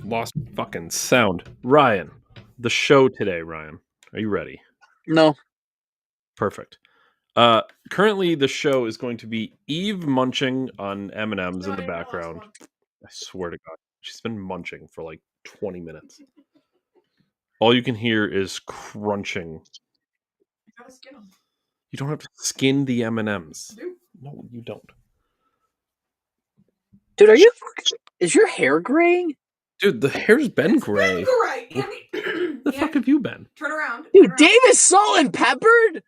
lost fucking sound. Ryan, the show today, Ryan. Are you ready? No. Perfect. Currently, the show is going to be Eve munching on M&Ms in the background. I swear to God. She's been munching for like 20 minutes. All you can hear is crunching. You gotta skin them. You don't have to skin the M&Ms. I do. No, you don't. Dude, is your hair graying? Dude, the hair's been gray. The fuck have you been? Turn around. Dude, Dave is salt and peppered?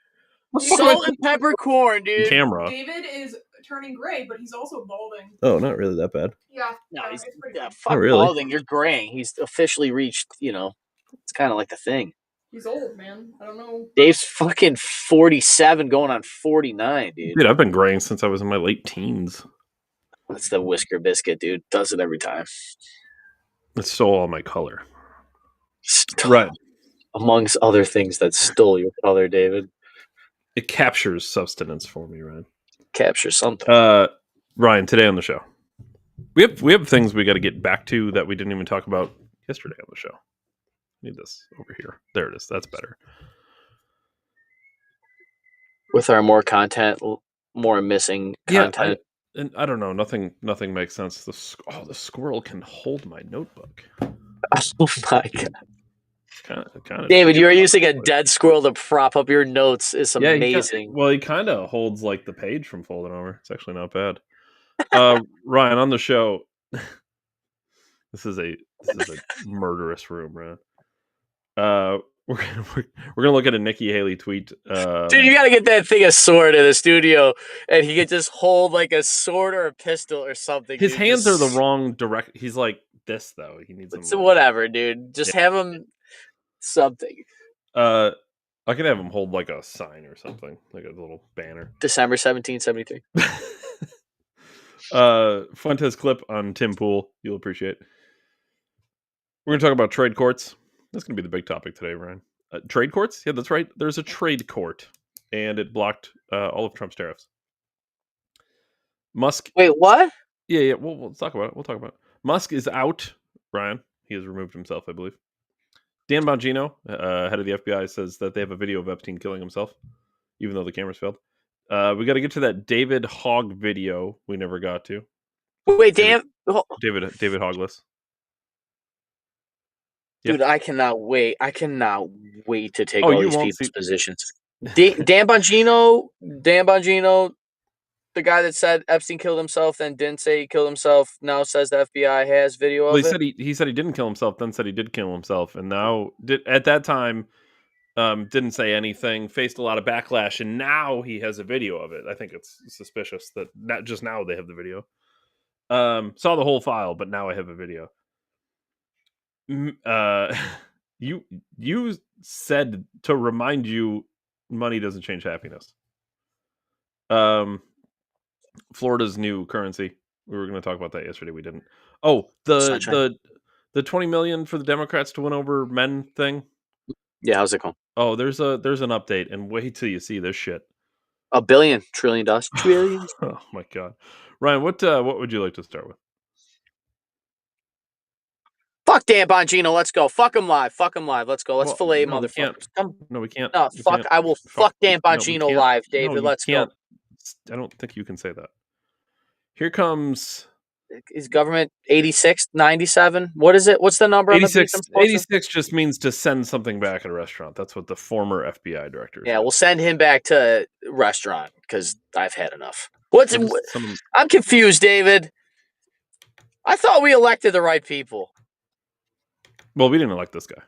Salt and peppercorn, dude. Camera. David is turning gray, but he's also balding. Oh, not really that bad. Yeah. No, yeah, he's it's pretty bad. fuck really. balding. You're graying. He's officially reached, it's kind of like the thing. He's old, man. I don't know. Dave's fucking 47 going on 49, dude. Dude, I've been graying since I was in my late teens. That's the whisker biscuit, dude. Does it every time. It stole all my color. Right. Amongst other things that stole your color, David. It captures substance for me, Ryan. Capture something. Ryan, today on the show, we have things we got to get back to that we didn't even talk about yesterday on the show. Need this over here. There it is. That's better. With our more content, more missing content. And I don't know. Nothing makes sense. The squirrel can hold my notebook. Oh my God. Kind of. David, you are using a dead squirrel to prop up your notes. It's amazing. He kind of holds like the page from folding over. It's actually not bad. Ryan, on the show, this is a murderous room, Ryan. We're gonna look at a Nikki Haley tweet. Dude, you gotta get that thing a sword in the studio, and he can just hold like a sword or a pistol or something. His dude. hands are the wrong direct. He's like this though. He needs them. So whatever, dude. Just have him something. I could have him hold like a sign or something, like a little banner. December 1773. Fuentes clip on Tim Pool. You'll appreciate. We're gonna talk about trade courts. That's gonna be the big topic today, Ryan. Trade courts? Yeah, that's right. There's a trade court, and it blocked all of Trump's tariffs. Musk. Wait, what? Yeah. We'll talk about it. Musk is out, Ryan. He has removed himself, I believe. Dan Bongino, head of the FBI, says that they have a video of Epstein killing himself, even though the cameras failed. We got to get to that David Hogg video we never got to. Wait, David Hoggless. Dude, I cannot wait. I cannot wait to take all these people's positions. Dan Bongino, the guy that said Epstein killed himself, then didn't say he killed himself, now says the FBI has video of it. He said he didn't kill himself, then said he did kill himself, and now at that time didn't say anything, faced a lot of backlash, and now he has a video of it. I think it's suspicious that not just now they have the video. Saw the whole file, but now I have a video. You said to remind you money doesn't change happiness. Florida's new currency. We were going to talk about that yesterday. We didn't. Oh, the 20 million for the Democrats to win over men thing. Yeah, how's it going? Oh, there's an update, and wait till you see this shit. $1 billion, trillion, trillion. Oh my God, Ryan, what would you like to start with? Fuck Dan Bongino, let's go. Fuck him live. Let's go. Let's fillet motherfuckers. No, we can't. No, fuck. I will fuck Dan Bongino live, David. Let's go. I don't think you can say that. Here comes... Is government 86, 97? What is it? What's the number? 86 just means to send something back at a restaurant. That's what the former FBI director said. We'll send him back to restaurant because I've had enough. I'm confused, David. I thought we elected the right people. Well, we didn't elect this guy.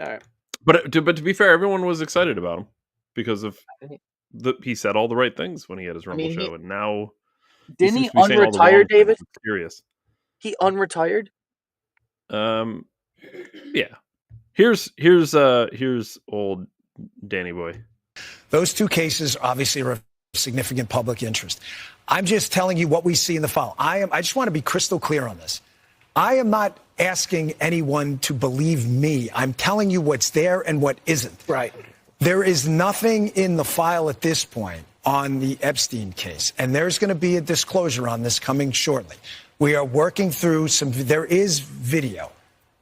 All right. But to be fair, everyone was excited about him because of he said all the right things when he had his Rumble show, and now didn't he unretire, David? Curious. He unretired. Yeah. Here's old Danny boy. Those two cases obviously are of significant public interest. I'm just telling you what we see in the file. I just want to be crystal clear on this. I am not asking anyone to believe me. I'm telling you what's there and what isn't. Right. There is nothing in the file at this point on the Epstein case, and there's going to be a disclosure on this coming shortly. We are working through there is video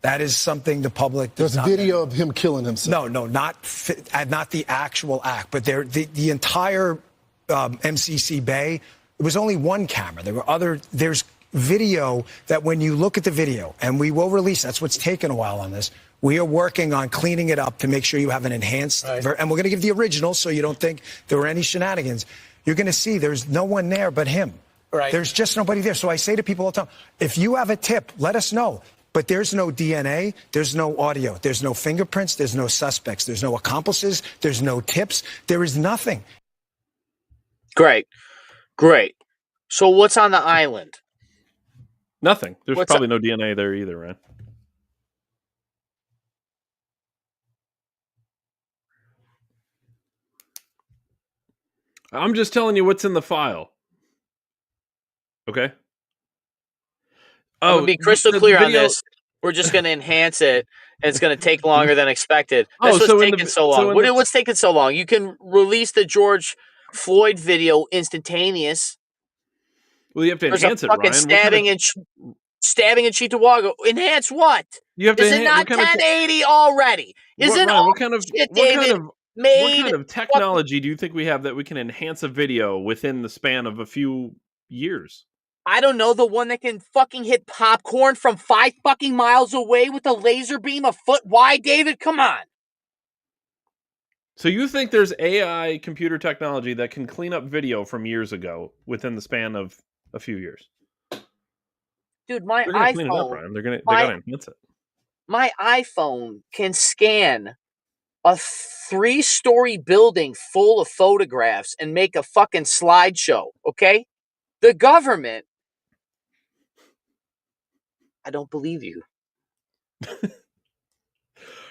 That is something the public does There's not video of him killing himself. No, not the actual act, but the entire MCC Bay. There was only one camera. There's video that when you look at the video, and we will release. That's what's taken a while on this. We are working on cleaning it up to make sure you have an enhanced, and we're going to give the original so you don't think there were any shenanigans. You're going to see there's no one there but him. Right. There's just nobody there. So I say to people all the time, if you have a tip, let us know. But there's no DNA, there's no audio, there's no fingerprints, there's no suspects, there's no accomplices, there's no tips, there is nothing. Great. So what's on the island? Nothing. There's probably no DNA there either, right? I'm just telling you what's in the file. Okay? I'm going to be crystal clear on this. We're just going to enhance it, and it's going to take longer than expected. That's what's taking so long. What's taking so long? You can release the George Floyd video instantaneous. Well, you have to enhance it, Ryan. Stabbing and Cheektowaga. Enhance what? You have to. Is it not 1080 already? What kind of technology do you think we have that we can enhance a video within the span of a few years? I don't know, the one that can fucking hit popcorn from 5 fucking miles away with a laser beam a foot wide, David? Come on. So you think there's AI computer technology that can clean up video from years ago within the span of a few years? Dude, my they're gonna iPhone... clean it up, Ryan. They're gonna enhance it. My iPhone can scan a 3-story building full of photographs and make a fucking slideshow, okay? The government... I don't believe you.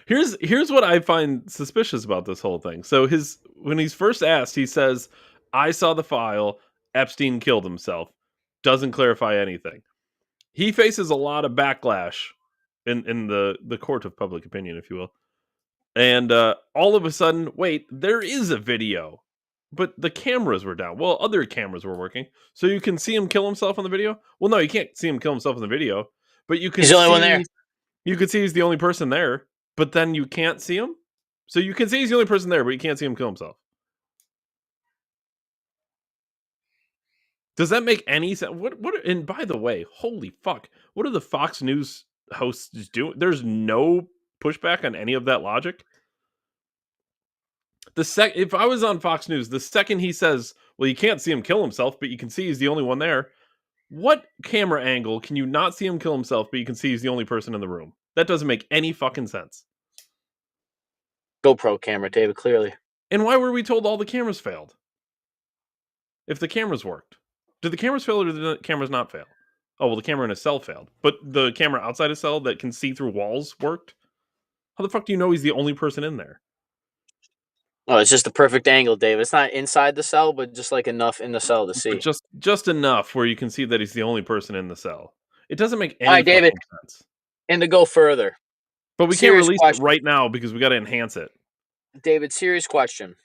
Here's what I find suspicious about this whole thing. So when he's first asked, he says, "I saw the file. Epstein killed himself." Doesn't clarify anything. He faces a lot of backlash in the court of public opinion, if you will. And all of a sudden, wait, there is a video, but the cameras were down. Well, other cameras were working, so you can see him kill himself on the video. Well, no, you can't see him kill himself in the video. But you can he's the only one there. You could see he's the only person there, but then you can't see him. So you can see he's the only person there, but you can't see him kill himself. Does that make any sense? What? And by the way, holy fuck, what are the Fox News hosts doing? There's no pushback on any of that logic. If I was on Fox News, the second he says, "Well, you can't see him kill himself, but you can see he's the only one there." What camera angle can you not see him kill himself, but you can see he's the only person in the room? That doesn't make any fucking sense. GoPro camera, David, clearly. And why were we told all the cameras failed? If the cameras worked. Did the cameras fail or did the cameras not fail? Oh, well, the camera in a cell failed. But the camera outside a cell that can see through walls worked? How the fuck do you know he's the only person in there? Oh, it's just the perfect angle, Dave. It's not inside the cell, but just like enough in the cell to see. But just enough where you can see that he's the only person in the cell. It doesn't make any David, sense. And to go further. But we can't release it right now because we got to enhance it. David, serious question.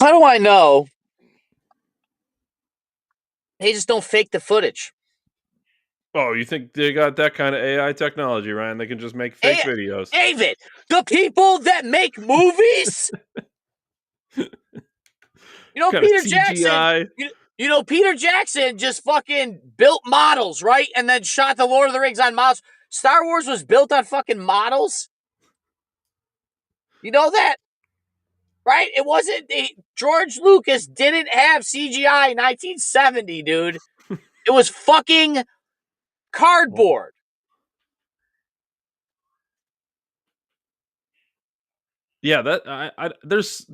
How do I know they just don't fake the footage? Oh, you think they got that kind of AI technology, Ryan? They can just make fake videos. David, the people that make movies? Peter Jackson. Peter Jackson just fucking built models, right? And then shot the Lord of the Rings on models. Star Wars was built on fucking models. You know that? Right? It wasn't... George Lucas didn't have CGI in 1970, dude. It was fucking cardboard. Yeah, there's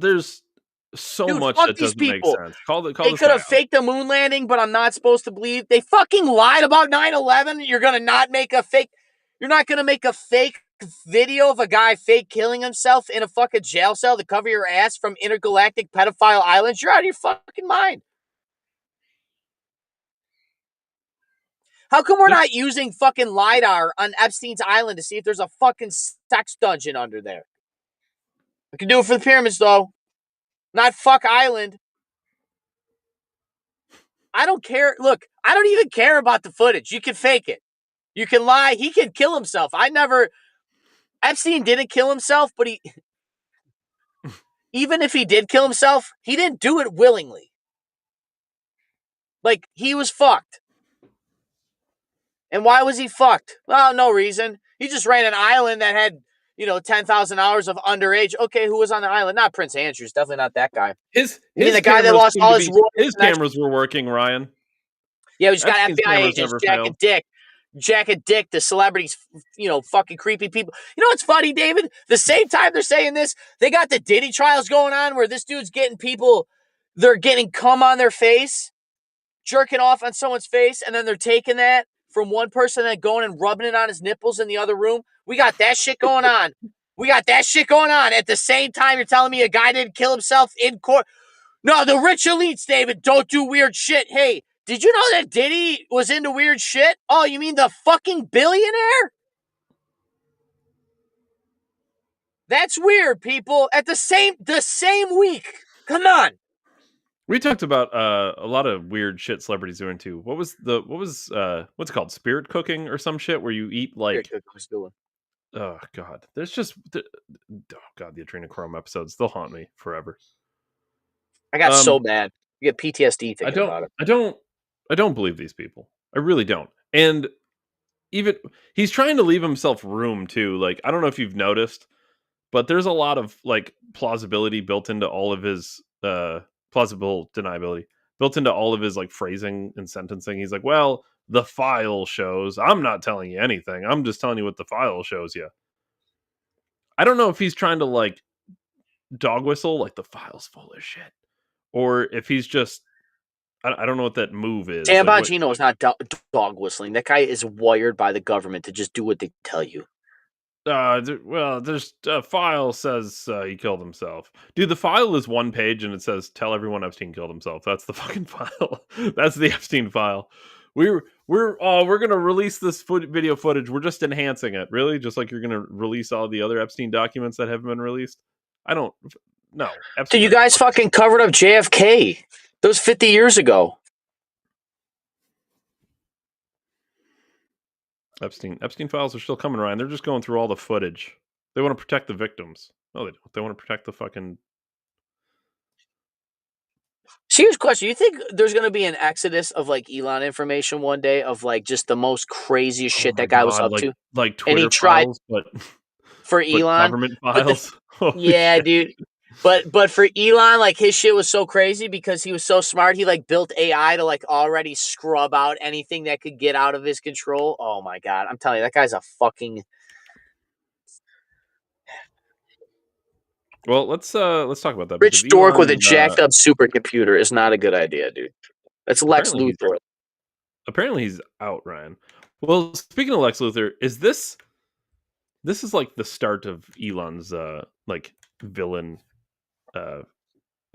so much that doesn't make sense. They could have faked the moon landing, but I'm not supposed to believe. They fucking lied about 9/11. You're going to not make a fake... You're not going to make a fake video of a guy fake killing himself in a fucking jail cell to cover your ass from intergalactic pedophile islands? You're out of your fucking mind. How come we're not using fucking LiDAR on Epstein's island to see if there's a fucking sex dungeon under there? We can do it for the pyramids, though. Not fuck island. I don't care. Look, I don't even care about the footage. You can fake it. You can lie. He can kill himself. Epstein didn't kill himself, but even if he did kill himself, he didn't do it willingly. Like, he was fucked. And why was he fucked? Well, no reason. He just ran an island that had, 10,000 hours of underage. Okay, who was on the island? Not Prince Andrews. Definitely not that guy. His the guy that lost all his cameras were working, Ryan. Yeah, we just got FBI agents, Jack and Dick, the celebrities, fucking creepy people. You know what's funny, David? The same time they're saying this, they got the Diddy trials going on where this dude's getting people, they're getting cum on their face, jerking off on someone's face, and then they're taking that from one person and going and rubbing it on his nipples in the other room. We got that shit going on. At the same time, you're telling me a guy didn't kill himself in court. No, the rich elites, David, don't do weird shit. Hey, did you know that Diddy was into weird shit? Oh, you mean the fucking billionaire? That's weird, people. At the same week. Come on. We talked about a lot of weird shit celebrities are into. What's it called? Spirit cooking or some shit where you eat like. Oh God, there's just the adrenochrome episodes. They'll haunt me forever. I got so mad. You get PTSD thinking about it. I don't believe these people. I really don't. And even he's trying to leave himself room too. Like, I don't know if you've noticed, but there's a lot of like plausibility built into all of his plausible deniability built into all of his like phrasing and sentencing. He's like, well, the file shows. I'm not telling you anything. I'm just telling you what the file shows you. I don't know if he's trying to like dog whistle, like the file's full of shit, or if he's just. I don't know what that move is. Dan Bongino is not dog whistling. That guy is wired by the government to just do what they tell you. There's a file says he killed himself. Dude, the file is one page and it says, tell everyone Epstein killed himself. That's the fucking file. That's the Epstein file. We're going to release this video footage. We're just enhancing it. Really? Just like you're going to release all the other Epstein documents that haven't been released? No. Dude, you guys fucking covered up JFK. That was 50 years ago. Epstein files are still coming, Ryan. They're just going through all the footage. They want to protect the victims. No, they don't. They want to protect the fucking... Serious question. You think there's going to be an exodus of like Elon information one day of like just the most craziest shit that guy was up to? Like Twitter files, but for Elon. Government files. Yeah, dude. But for Elon, like his shit was so crazy because he was so smart. He like built AI to like already scrub out anything that could get out of his control. Oh my God. I'm telling you, that guy's a fucking... Well, let's talk about that. Rich dork with a jacked up supercomputer is not a good idea, dude. That's Lex Luthor. Apparently he's out, Ryan. Well, speaking of Lex Luthor, this is like the start of Elon's like villain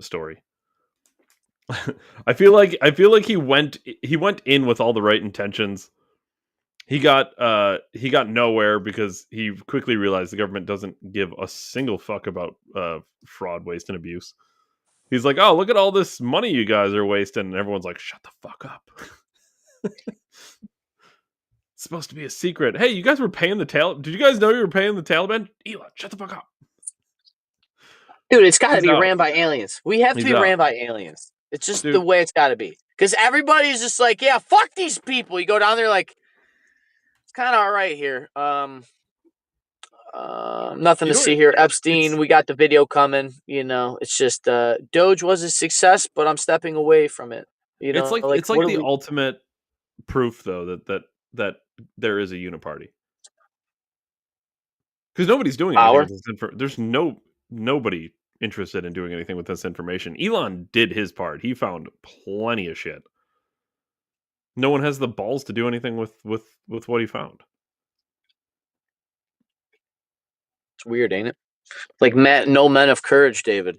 story. I feel like he went in with all the right intentions. He got nowhere because he quickly realized the government doesn't give a single fuck about fraud, waste, and abuse. He's like, oh, look at all this money you guys are wasting, and everyone's like, shut the fuck up. It's supposed to be a secret. Hey, you guys were paying the Taliban. Did you guys know you were paying the Taliban? Elon, shut the fuck up. Dude, it's got to be ran by aliens. We have to be ran by aliens. It's just the way it's got to be. Because everybody's just like, yeah, fuck these people. You go down there like, it's kind of all right here. Nothing to see here. Epstein, we got the video coming. It's just Doge was a success, but I'm stepping away from it. It's like the ultimate proof, though, that there is a uniparty. Because nobody's doing anything with this there's nobody interested in doing anything with this information. Elon did his part. He found plenty of shit. No one has the balls to do anything with what he found. It's weird, ain't it? Like no men of courage, David.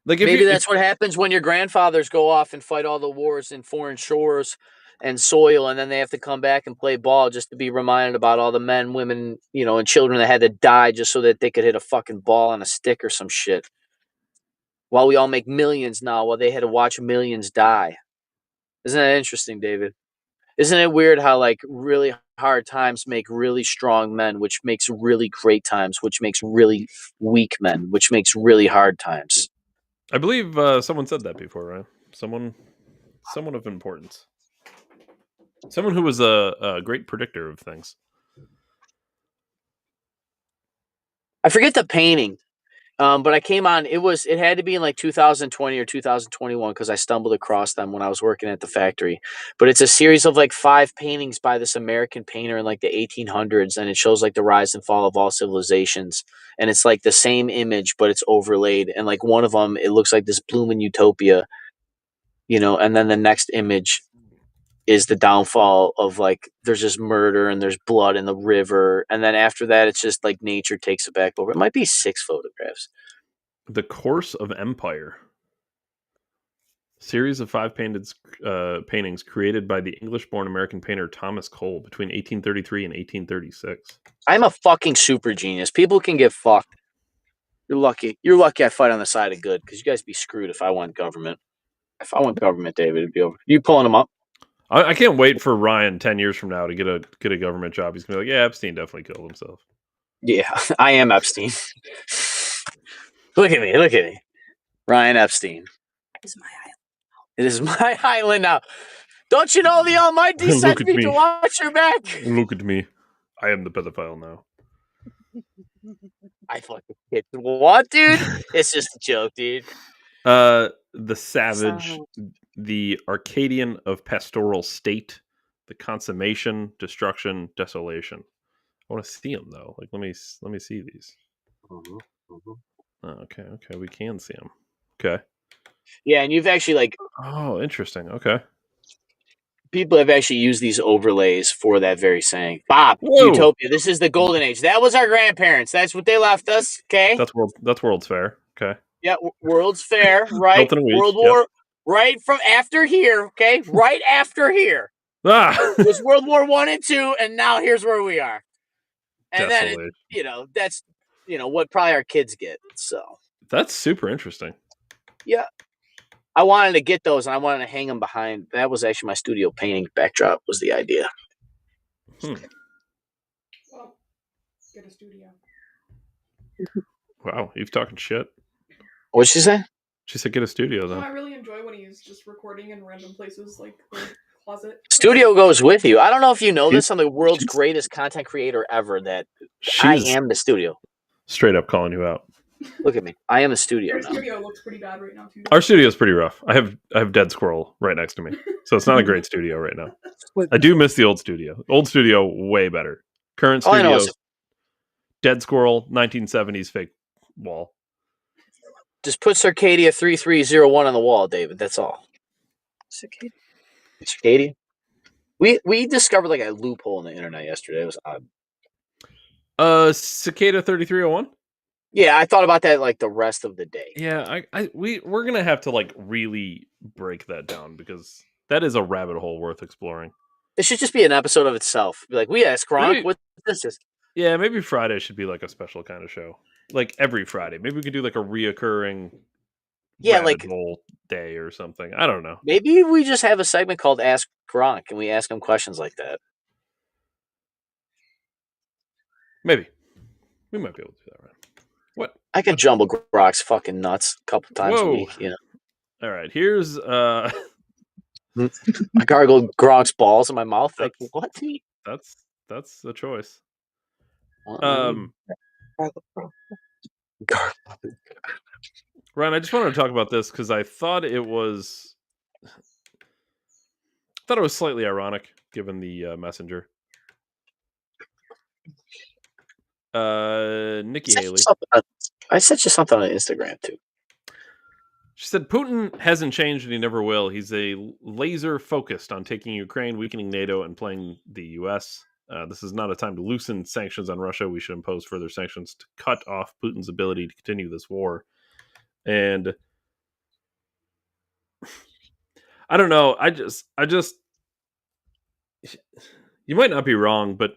Like maybe that's what happens when your grandfathers go off and fight all the wars in foreign shores and soil, and then they have to come back and play ball just to be reminded about all the men, women, and children that had to die just so that they could hit a fucking ball on a stick or some shit. while we all make millions now, while they had to watch millions die. Isn't that interesting, David? Isn't it weird how like really hard times make really strong men, which makes really great times, which makes really weak men, which makes really hard times? I believe someone said that before, right? Someone of importance. Someone who was a great predictor of things. I forget the painting, but I came on. It had to be in like 2020 or 2021 because I stumbled across them when I was working at the factory. But it's a series of like 5 paintings by this American painter in like the 1800s, and it shows like the rise and fall of all civilizations. And it's like the same image, but it's overlaid. And like one of them, it looks like this blooming utopia, and then the next image is the downfall of like there's just murder and there's blood in the river, and then after that it's just like nature takes it back over. It might be 6 photographs. The Course of Empire. Series of 5 paintings created by the English-born American painter Thomas Cole between 1833 and 1836. I'm a fucking super genius. People can get fucked. You're lucky I fight on the side of good, because you guys be screwed if I want government. If I want government, David, it'd be over. You pulling them up? I can't wait for Ryan 10 years from now to get a government job. He's gonna be like, yeah, Epstein definitely killed himself. Yeah, I am Epstein. Look at me. Ryan Epstein. It is my island now. Don't you know the Almighty sent me to watch your back? Look at me. I am the pedophile now. I fucking kid. What, dude? It's just a joke, dude. The Savage, the Arcadian of Pastoral State, the Consummation, Destruction, Desolation. I want to see them though. Like, let me see these. Oh, okay, we can see them. Okay. Yeah, and you've actually like. Oh, interesting. Okay. People have actually used these overlays for that very saying. Bob, Whoa. Utopia. This is the golden age. That was our grandparents. That's what they left us. Okay. That's World's Fair. Okay. Yeah, World's Fair. Right. World War. Yep. Right from after here. Okay. Right after here. It was World War 1 and 2, and now here's where we are. And then that's what probably our kids get. So that's super interesting. Yeah. I wanted to get those, and I wanted to hang them behind. That was actually my studio painting backdrop was the idea. Well, get a studio. Wow, you've talking shit. What'd she say? She said get a studio, though. No, I really enjoy when he's just recording in random places like the closet. Studio goes with you. I don't know if you know this. I'm the world's greatest content creator ever. That I am the studio. Straight up calling you out. Look at me. I am a studio. Your studio looks pretty bad right now too. Our studio is pretty rough. I have Dead Squirrel right next to me, so it's not a great studio right now. I do miss the old studio. Old studio, way better. Current studio, Dead Squirrel, 1970s fake wall. Just put Circadia 3301 on the wall, David. That's all. Circadia. We discovered like a loophole in the internet yesterday. It was odd. Cicada 3301. Yeah, I thought about that like the rest of the day. Yeah, we're gonna have to like really break that down because that is a rabbit hole worth exploring. It should just be an episode of itself. Be like, we asked Gronk, what this is. Yeah, maybe Friday should be like a special kind of show. Like every Friday. Maybe we could do like a reoccurring rabbit hole day or something. I don't know. Maybe we just have a segment called Ask Gronk and we ask him questions like that. Maybe. We might be able to do that, right? What? I can jumble Gronk's fucking nuts a couple times a week, All right, here's I gargled Gronk's balls in my mouth. Like, what? That's a choice. Ryan, I just wanted to talk about this because I thought it was slightly ironic given the messenger. Nikki Haley. I sent you something on Instagram too. She said Putin hasn't changed and he never will. He's a laser focused on taking Ukraine, weakening NATO, and playing the U.S. This is not a time to loosen sanctions on Russia. We should impose further sanctions to cut off Putin's ability to continue this war. And I don't know. I just you might not be wrong, but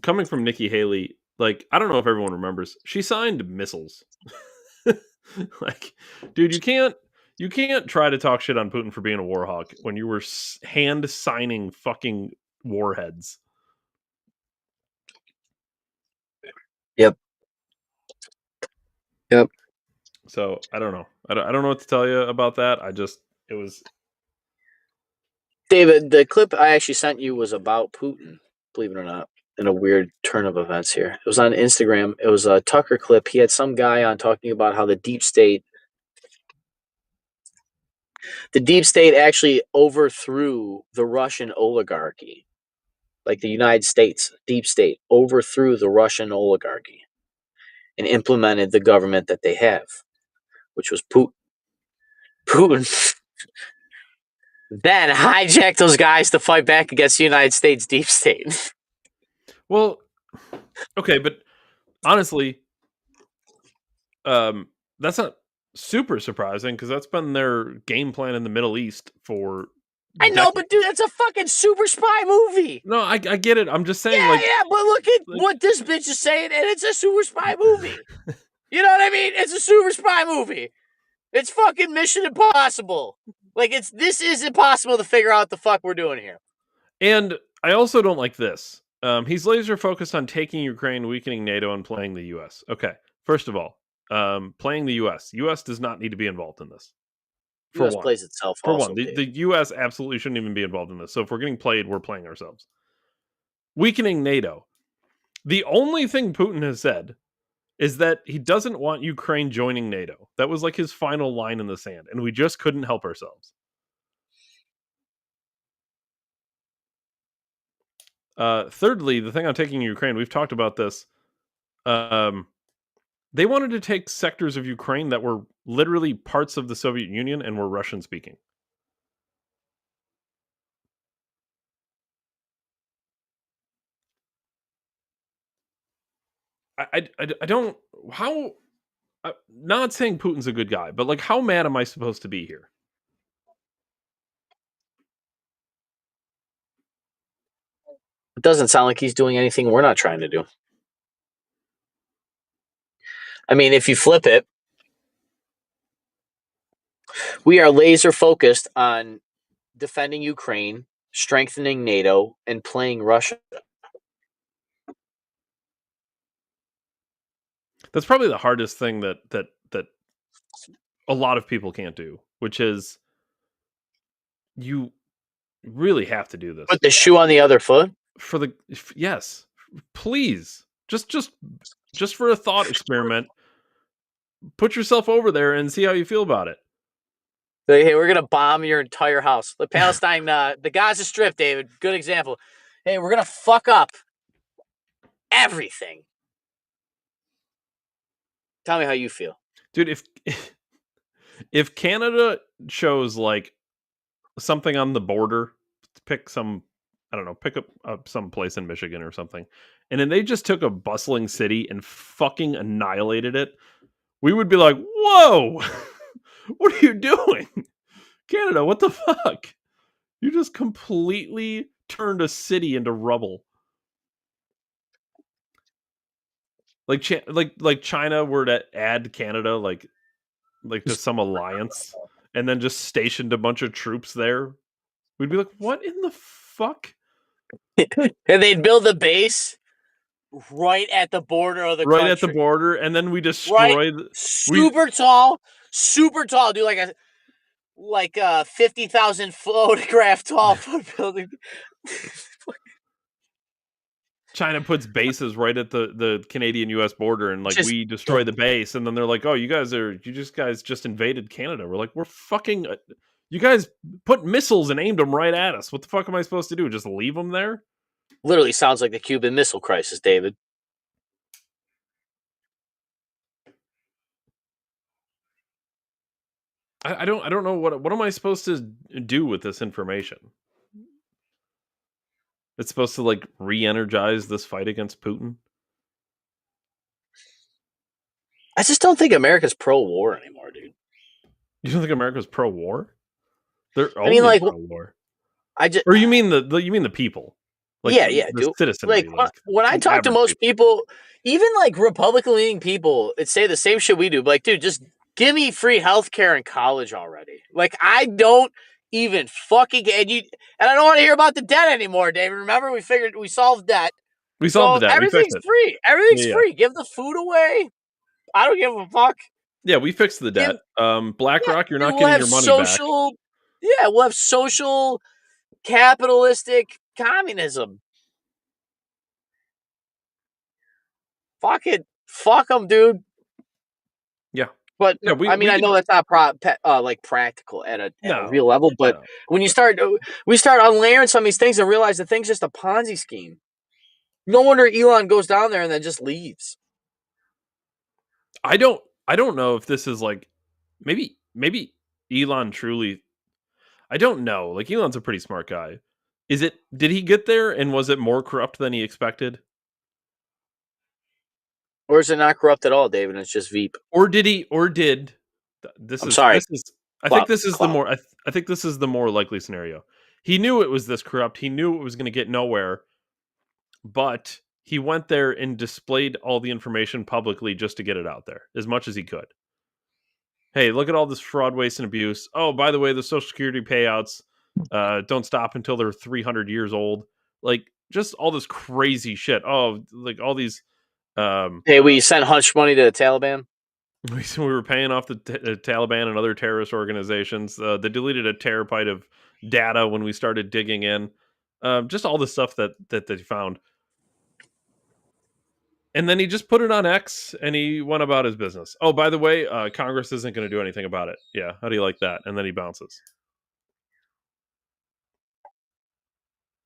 coming from Nikki Haley, like, I don't know if everyone remembers, she signed missiles. Like, dude, you can't try to talk shit on Putin for being a war hawk when you were hand signing fucking warheads. Yep. So I don't know. I don't know what to tell you about that. It was. David, the clip I actually sent you was about Putin, believe it or not, in a weird turn of events here. It was on Instagram. It was a Tucker clip. He had some guy on talking about how the deep state actually overthrew the Russian oligarchy. Like the United States, deep state, overthrew the Russian oligarchy and implemented the government that they have, which was Putin. Putin then hijacked those guys to fight back against the United States deep state. Well, okay, but honestly, that's not super surprising because that's been their game plan in the Middle East for. I know, but dude, that's a fucking super spy movie. No, I get it. I'm just saying, yeah, but look at what this bitch is saying, and it's a super spy movie. You know what I mean? It's a super spy movie. It's fucking Mission Impossible. Like, this is impossible to figure out what the fuck we're doing here. And I also don't like this. He's laser focused on taking Ukraine, weakening NATO, and playing the U.S. Okay, first of all, playing the U.S. U.S. does not need to be involved in this. For US one. Plays itself. For also, one, the U.S. absolutely shouldn't even be involved in this. So if we're getting played, we're playing ourselves. Weakening NATO. The only thing Putin has said is that he doesn't want Ukraine joining NATO. That was like his final line in the sand, and we just couldn't help ourselves. Thirdly, the thing on taking Ukraine, we've talked about this. They wanted to take sectors of Ukraine that were literally parts of the Soviet Union and were Russian speaking. I don't, how, not saying Putin's a good guy, but like, how mad am I supposed to be here? It doesn't sound like he's doing anything we're not trying to do. I mean, if you flip it, we are laser focused on defending Ukraine, strengthening NATO, and playing Russia. That's probably the hardest thing that a lot of people can't do, which is you really have to do this. Put the shoe on the other foot? Yes, please. Just for a thought experiment, put yourself over there and see how you feel about it. Hey, we're going to bomb your entire house. The Palestine, the Gaza Strip, David, good example. Hey, we're going to fuck up everything. Tell me how you feel. Dude, if Canada chose like something on the border, pick some, I don't know, pick up some place in Michigan or something, and then they just took a bustling city and fucking annihilated it, we would be like, whoa, what are you doing? Canada, what the fuck? You just completely turned a city into rubble. Like China were to add Canada, like to some alliance, and then just stationed a bunch of troops there, we'd be like, what in the fuck? And they'd build a base right at the border of the country. Right at the border, and then we destroy super tall, dude, like a 50,000 photograph tall building. China puts bases right at the Canadian-U.S. border, and like we destroy the base, and then they're like, "Oh, you guys just invaded Canada." We're like, "We're fucking, you guys put missiles and aimed them right at us. What the fuck am I supposed to do? Just leave them there?" Literally sounds like the Cuban Missile Crisis, David. I don't know what am I supposed to do with this information? It's supposed to like re-energize this fight against Putin. I just don't think America's pro-war anymore, dude. You don't think America's pro-war? They're only pro-war. Or you mean the people? Like, yeah, the dude. Citizenry, like when I talk to most people, even like Republican-leaning people, it say the same shit we do. But like, dude, just Give me free healthcare in college already. Like, I don't even fucking and I don't want to hear about the debt anymore, David. Remember, we solved debt. We solved the debt. Everything's free. Everything's free. Give the food away. I don't give a fuck. Yeah, we fixed the debt. BlackRock, you're not getting your money back. Yeah, we'll have social capitalistic communism. Fuck it. Fuck them, dude. Yeah. But yeah, I know that's not like practical at a real level. But when we start unlayering some of these things and realize the thing's just a Ponzi scheme. No wonder Elon goes down there and then just leaves. I don't know if this is like maybe Elon truly. I don't know. Like, Elon's a pretty smart guy. Did he get there and was it more corrupt than he expected? Or is it not corrupt at all, David? It's just Veep. I think this is the more likely scenario. He knew it was this corrupt. He knew it was going to get nowhere, but he went there and displayed all the information publicly just to get it out there as much as he could. Hey, look at all this fraud, waste, and abuse. Oh, by the way, the Social Security payouts don't stop until they're 300 years old. Like, just all this crazy shit. Oh, like all these. Hey, we sent hush money to the Taliban. We were paying off the Taliban and other terrorist organizations. They deleted a terabyte of data when we started digging in. Just all the stuff that they found. And then he just put it on X and he went about his business. Oh, by the way, Congress isn't going to do anything about it. Yeah, how do you like that? And then he bounces.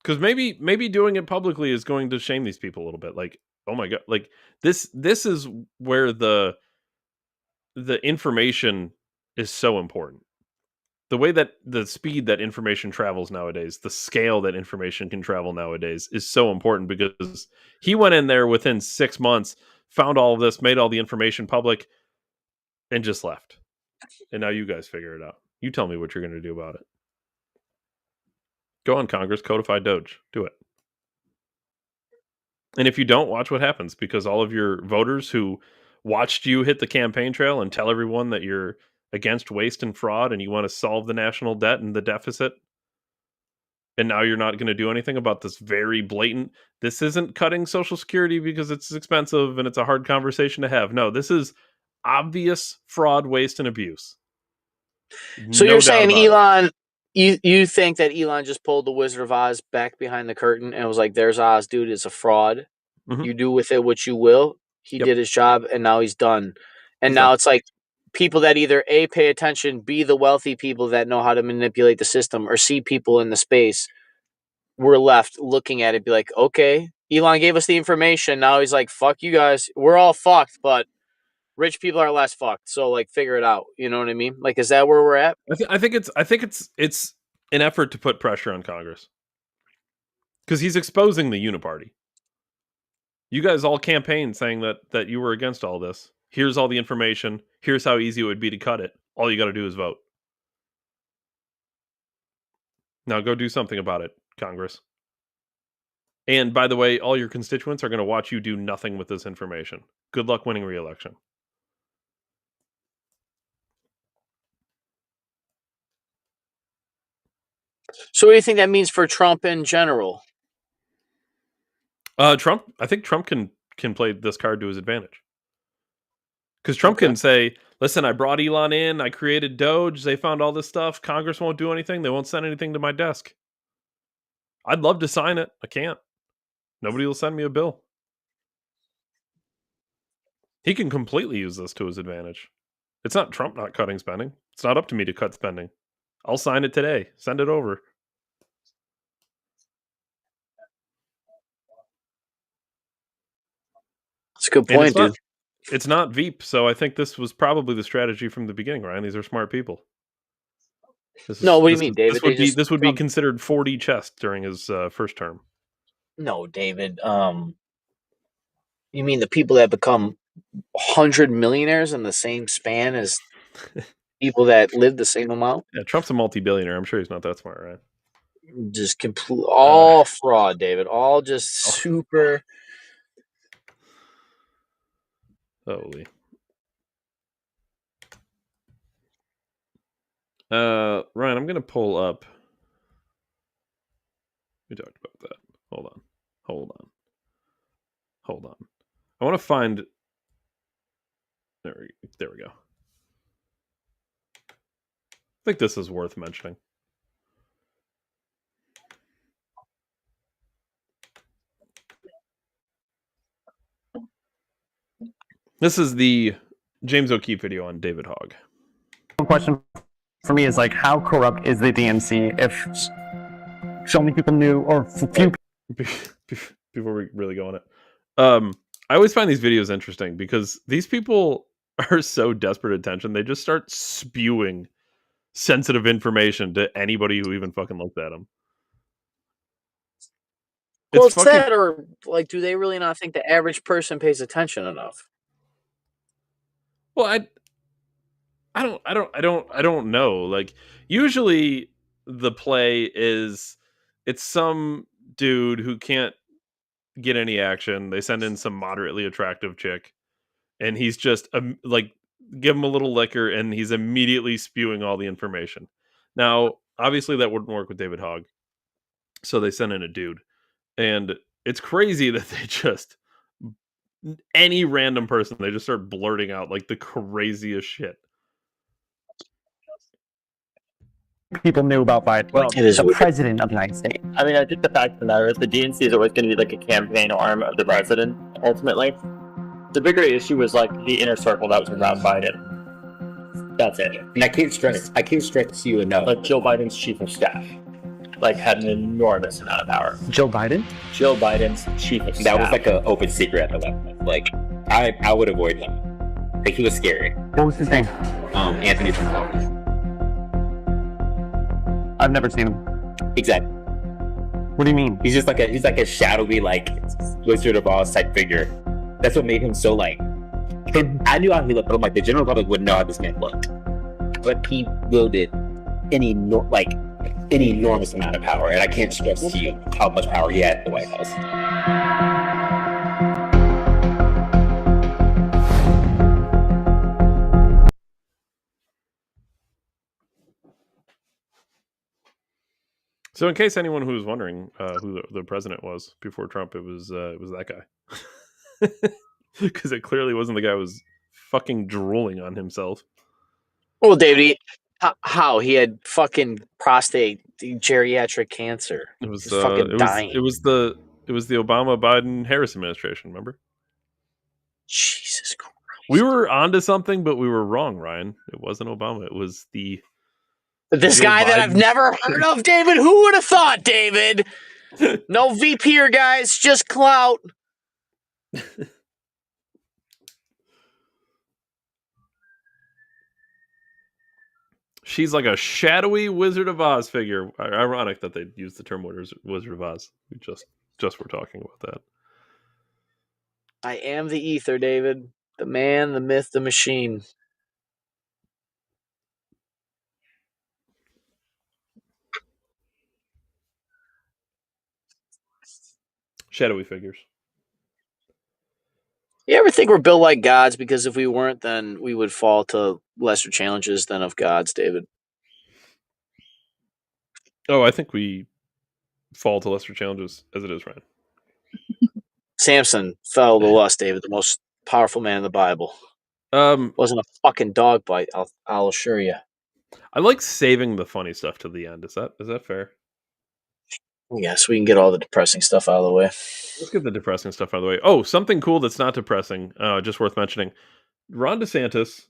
Because maybe doing it publicly is going to shame these people a little bit. Like, oh my god, like this is where the information is so important. The way that the speed that information travels nowadays, the scale that information can travel nowadays is so important because he went in there within 6 months, found all of this, made all the information public, and just left. And now you guys figure it out. You tell me what you're going to do about it. Go on, Congress, codify Doge. Do it. And if you don't, watch what happens, because all of your voters who watched you hit the campaign trail and tell everyone that you're against waste and fraud and you want to solve the national debt and the deficit, and now you're not going to do anything about this very blatant, this isn't cutting Social Security because it's expensive and it's a hard conversation to have. No, this is obvious fraud, waste, and abuse. So you're saying Elon, you think that Elon just pulled the Wizard of Oz back behind the curtain and was like, there's Oz, dude, it's a fraud. Mm-hmm. You do with it what you will. He did his job and now he's done. And now it's like people that either A, pay attention, B, the wealthy people that know how to manipulate the system, or C, people in the space, we're left looking at it, be like, okay, Elon gave us the information. Now he's like, fuck you guys. We're all fucked, but rich people are less fucked. So like, figure it out. You know what I mean? Like, is that where we're at? I think it's an effort to put pressure on Congress because he's exposing the uniparty. You guys all campaigned saying that you were against all this. Here's all the information. Here's how easy it would be to cut it. All you got to do is vote. Now go do something about it, Congress. And by the way, all your constituents are going to watch you do nothing with this information. Good luck winning re-election. So what do you think that means for Trump in general? I think Trump can play this card to his advantage. Because Trump can say, listen, I brought Elon in, I created Doge, they found all this stuff, Congress won't do anything, they won't send anything to my desk. I'd love to sign it, I can't. Nobody will send me a bill. He can completely use this to his advantage. It's not Trump not cutting spending. It's not up to me to cut spending. I'll sign it today. Send it over. That's a good point, dude. It's not Veep, so I think this was probably the strategy from the beginning, Ryan. These are smart people. What do you mean, David? This would be considered 4D chess during his first term. No, David. You mean the people that become 100 millionaires in the same span as people that live the same amount? Yeah, Trump's a multi-billionaire. I'm sure he's not that smart, right? Just complete all fraud, David. All just super. Holy. Ryan, I'm gonna pull up. We talked about that. Hold on. I want to find. There we go. I think this is worth mentioning. This is the James O'Keefe video on David Hogg. One question for me is like, how corrupt is the DNC if so many people knew, or few? Before we really go on it, I always find these videos interesting because these people are so desperate attention. They just start spewing sensitive information to anybody who even fucking looked at them. Well, it's that, or like, do they really not think the average person pays attention enough? Well, I don't know. Like, usually the play is it's some dude who can't get any action. They send in some moderately attractive chick, and he's just like, give him a little liquor, and he's immediately spewing all the information. Now, obviously, that wouldn't work with David Hogg, so they send in a dude, and it's crazy that they just any random person, they just start blurting out like the craziest shit. People knew about Biden. Well, it is the president of the United States. I mean, I think the fact of the matter is the DNC is always going to be like a campaign arm of the president, ultimately. The bigger issue was like the inner circle that was around Biden. That's it. And I can't stress to you enough. Like Joe Biden's chief of staff, like had an enormous amount of power. Joe Biden? Joe Biden's chief of staff. That was like an open secret at the level. Like, I would avoid him. Like, he was scary. What was his name? Anthony Trump. I've never seen him. Exactly. What do you mean? He's like a shadowy, like, Wizard of Oz type figure. That's what made him so, like, I knew how he looked, but I'm like, the general public wouldn't know how this man looked. But he wielded an enormous amount of power, and I can't stress to you how much power he had at the White House. So, in case anyone who was wondering who the president was before Trump, it was that guy, because it clearly wasn't the guy who was fucking drooling on himself. Well, David, how he had fucking prostate geriatric cancer. It was fucking dying. It was the Obama Biden Harris administration. Remember? Jesus Christ. We were onto something, but we were wrong, Ryan. It wasn't Obama. It was this guy that I've never heard of, David. Who would have thought, David? No VP here, guys. Just clout. She's like a shadowy Wizard of Oz figure. Ironic that they used the term Wizard of Oz. We just were talking about that. I am the ether, David. The man, the myth, the machine. Shadowy figures. You ever think we're built like gods? Because if we weren't, then we would fall to lesser challenges than of gods, David. Oh, I think we fall to lesser challenges as it is, Ryan. Samson fell to lust, David, the most powerful man in the Bible. Wasn't a fucking dog bite, I'll assure you. I like saving the funny stuff to the end. Is that fair? Yes, we can get all the depressing stuff out of the way. Let's get the depressing stuff out of the way. Oh, something cool that's not depressing, just worth mentioning. Ron DeSantis,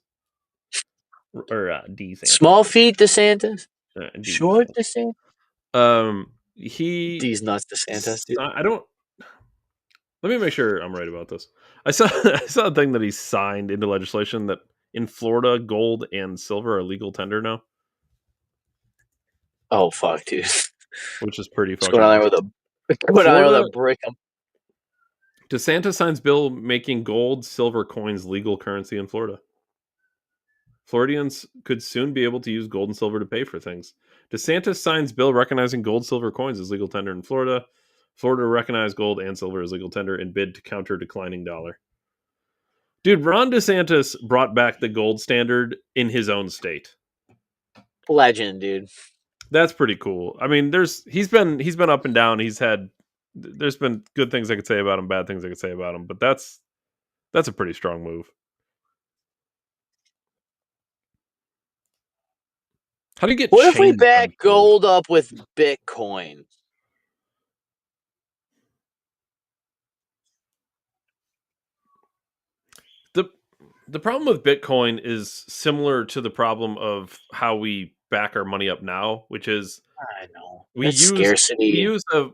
or DeSantis. Small feet DeSantis? Short DeSantis? D's nuts DeSantis. Dude. I don't... Let me make sure I'm right about this. I saw a thing that he signed into legislation that in Florida, gold and silver are legal tender now. Oh, fuck, dude. Which is pretty fucking... Going on there with a brick. DeSantis signs bill making gold, silver coins legal currency in Florida. Floridians could soon be able to use gold and silver to pay for things. DeSantis signs bill recognizing gold, silver coins as legal tender in Florida. Florida recognized gold and silver as legal tender in bid to counter declining dollar. Dude, Ron DeSantis brought back the gold standard in his own state. Legend, dude. That's pretty cool. I mean, he's been up and down. There's been good things I could say about him, bad things I could say about him, but that's a pretty strong move. How do you get? What if we chained back on gold up with Bitcoin? The problem with Bitcoin is similar to the problem of how we back our money up now, which is I know. we It's use scarcity.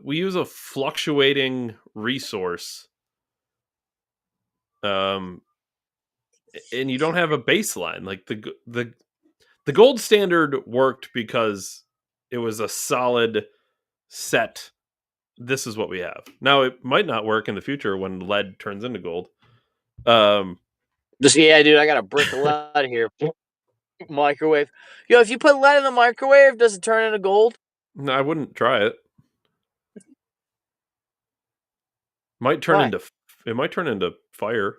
we use a fluctuating resource, and you don't have a baseline. Like the gold standard worked because it was a solid set. This is what we have now. It might not work in the future when lead turns into gold. Yeah, dude, I got a brick of lead here. Microwave. Yo, if you put lead in the microwave, does it turn into gold? No, I wouldn't try it. Might turn Why? into fire.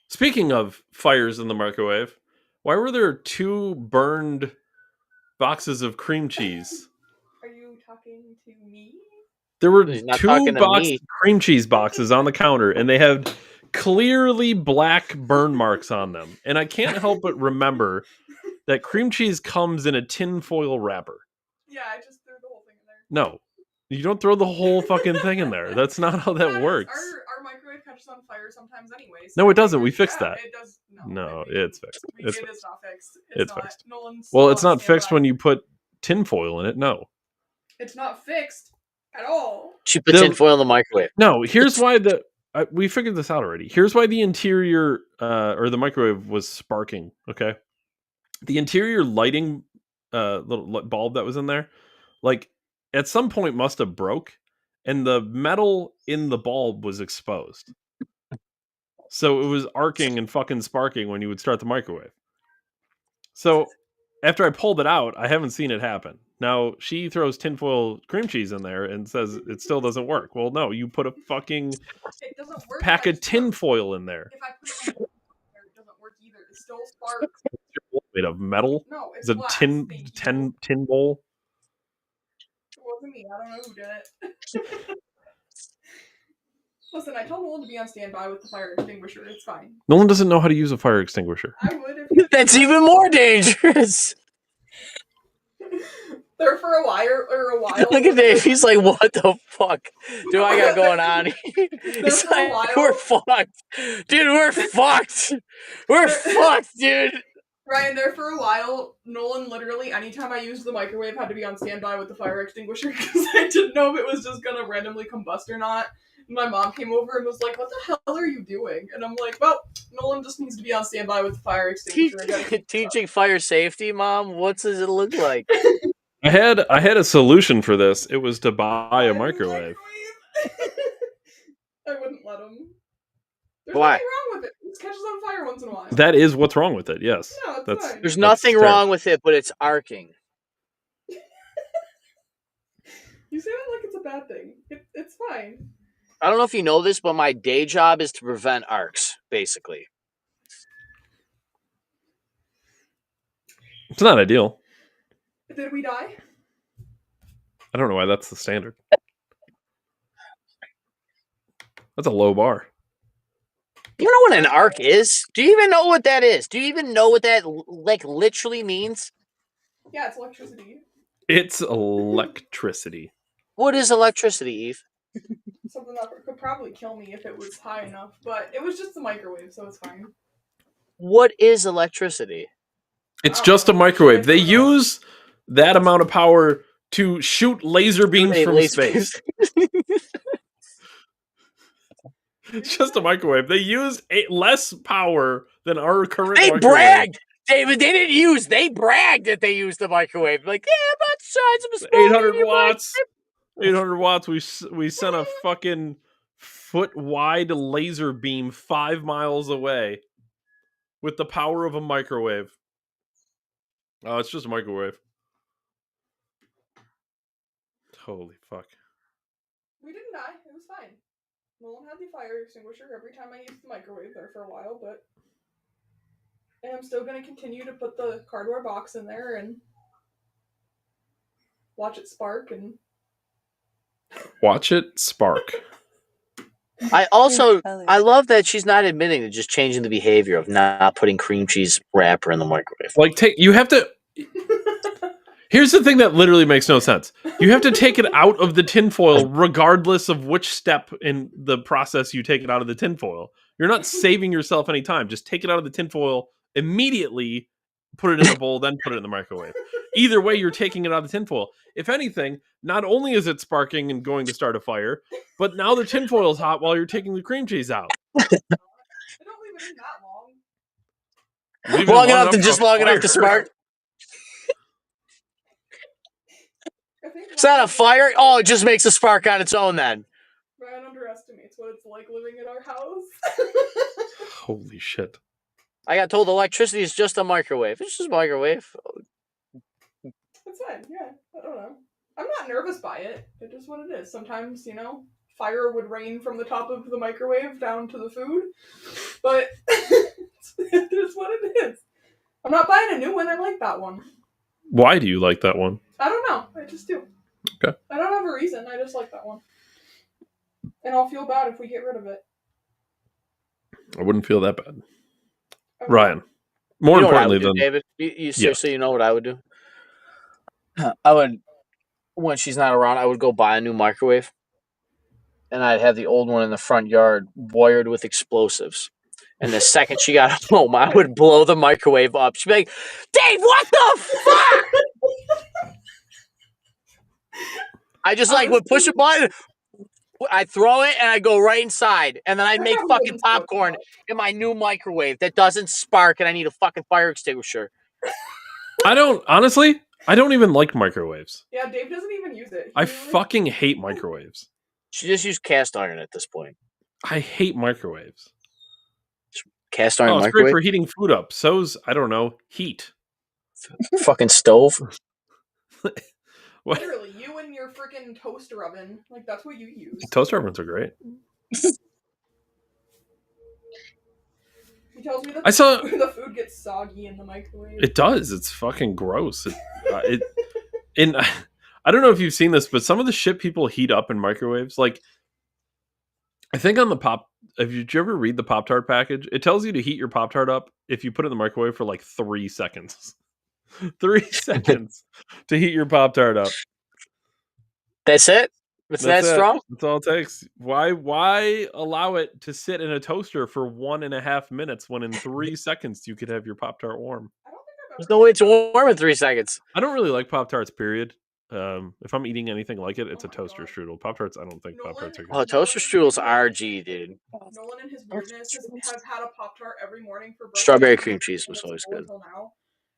Speaking of fires in the microwave, why were there 2 burned boxes of cream cheese? Are you talking to me? There were He's not 2 talking to me. cream cheese boxes on the counter, and they had clearly black burn marks on them. And I can't help but remember that cream cheese comes in a tin foil wrapper. Yeah, I just threw the whole thing in there. No, you don't throw the whole fucking thing in there. That's not how that works. Our microwave catches on fire sometimes anyway. No, it doesn't. We fixed that. It does. No, it's fixed. It is not fixed. It's not. fixed. Nolan's Well, it's not fixed when you put tin foil in it. No. It's not fixed at all. She put tin foil in the microwave. No, here's why we figured this out already. Here's why the interior or the microwave was sparking. Okay, the interior lighting little bulb that was in there, like at some point must have broke, and the metal in the bulb was exposed. So it was arcing and fucking sparking when you would start the microwave. So after I pulled it out, I haven't seen it happen. Now, she throws tinfoil cream cheese in there and says it still doesn't work. Well, no, you put a fucking pack of tinfoil in there. If I put it on it doesn't work either. It still sparks. Made of metal? No, it's a glass. tin bowl? It wasn't me. I don't know who did it. Listen, I told Nolan to be on standby with the fire extinguisher. It's fine. Nolan doesn't know how to use a fire extinguisher. I would if That's even more dangerous. There for a while. Look at Dave. He's like, what the fuck do I got going on here? He's like, we're fucked. Dude, we're fucked. We're fucked, dude. Ryan, there for a while, Nolan literally, anytime I used the microwave, had to be on standby with the fire extinguisher because I didn't know if it was just gonna randomly combust or not. And my mom came over and was like, what the hell are you doing? And I'm like, well, Nolan just needs to be on standby with the fire extinguisher. Teaching fire safety, Mom? What does it look like? I had a solution for this. It was to buy a microwave. I wouldn't let him. There's Why? nothing wrong with it. It catches on fire once in a while. That is what's wrong with it, yes. No, that's fine. There's nothing wrong with it, but it's arcing. You say that like it's a bad thing. It's fine. I don't know if you know this, but my day job is to prevent arcs, basically. It's not ideal. Did we die? I don't know why that's the standard. That's a low bar. You know what an arc is? Do you even know what that is? Do you even know what that like literally means? Yeah, it's electricity. It's electricity. What is electricity, Eve? Something that could probably kill me if it was high enough, but it was just a microwave, so it's fine. What is electricity? It's just a microwave. They use that amount of power to shoot laser beams from space. It's just a microwave. They use less power than our current microwave. They bragged! David, they bragged that they used the microwave. Like, yeah, about the size of a small 800 watts. 800 watts. We sent a fucking foot-wide laser beam 5 miles away with the power of a microwave. Oh, it's just a microwave. Holy fuck. We didn't die. It was fine. Nolan had the fire extinguisher every time I used the microwave there for a while, but And I'm still going to continue to put the cardboard box in there and watch it spark and Watch it spark. I love that she's not admitting to just changing the behavior of not putting cream cheese wrapper in the microwave. Like, you have to. Here's the thing that literally makes no sense. You have to take it out of the tinfoil regardless of which step in the process you take it out of the tinfoil. You're not saving yourself any time. Just take it out of the tinfoil immediately, put it in a bowl, then put it in the microwave. Either way, you're taking it out of the tinfoil. If anything, not only is it sparking and going to start a fire, but now the tinfoil is hot while you're taking the cream cheese out. I don't leave it in that long. Long enough to spark. Is that a fire? Oh, it just makes a spark on its own then. Ryan underestimates what it's like living in our house. Holy shit. I got told electricity is just a microwave. It's just a microwave. That's fine, yeah. I don't know. I'm not nervous by it. It is what it is. Sometimes, fire would rain from the top of the microwave down to the food. But it is what it is. I'm not buying a new one. I like that one. Why do you like that one? I don't know. I just do. Okay. I don't have a reason. I just like that one. And I'll feel bad if we get rid of it. I wouldn't feel that bad. Okay. Ryan, more importantly than David, you seriously, you know what I would do? When she's not around, I would go buy a new microwave, and I'd have the old one in the front yard wired with explosives. And the second she got home, I would blow the microwave up. She'd be like, "Dave, what the fuck?" I just would push a button. I'd throw it and I'd go right inside. And then I'd make fucking popcorn in my new microwave that doesn't spark and I need a fucking fire extinguisher. I don't even like microwaves. Yeah, Dave doesn't even use it. I fucking hate microwaves. She just used cast iron at this point. I hate microwaves. Cast iron it's microwave? great for heating food up. So's, I don't know, heat. Fucking stove? Literally, you and your freaking toaster oven. That's what you use. Toaster ovens are great. He tells me that the food gets soggy in the microwave. It does. It's fucking gross. I don't know if you've seen this, but some of the shit people heat up in microwaves, I think on the did you ever read the Pop-Tart package? It tells you to heat your Pop-Tart up if you put it in the microwave for 3 seconds. 3 seconds to heat your Pop-Tart up. That's it? It's that strong? That's all it takes. Why allow it to sit in a toaster for 1.5 minutes when in 3 seconds you could have your Pop-Tart warm? There's no way it's warm in 3 seconds. I don't really like Pop-Tarts, period. If I'm eating anything like it, it's a toaster strudel. Pop-Tarts, I don't think Pop-Tarts are good. Oh, toaster strudel's RG, dude. Nolan and his weirdness has had a Pop-Tart every morning for breakfast. Strawberry cream cheese was always good. Now.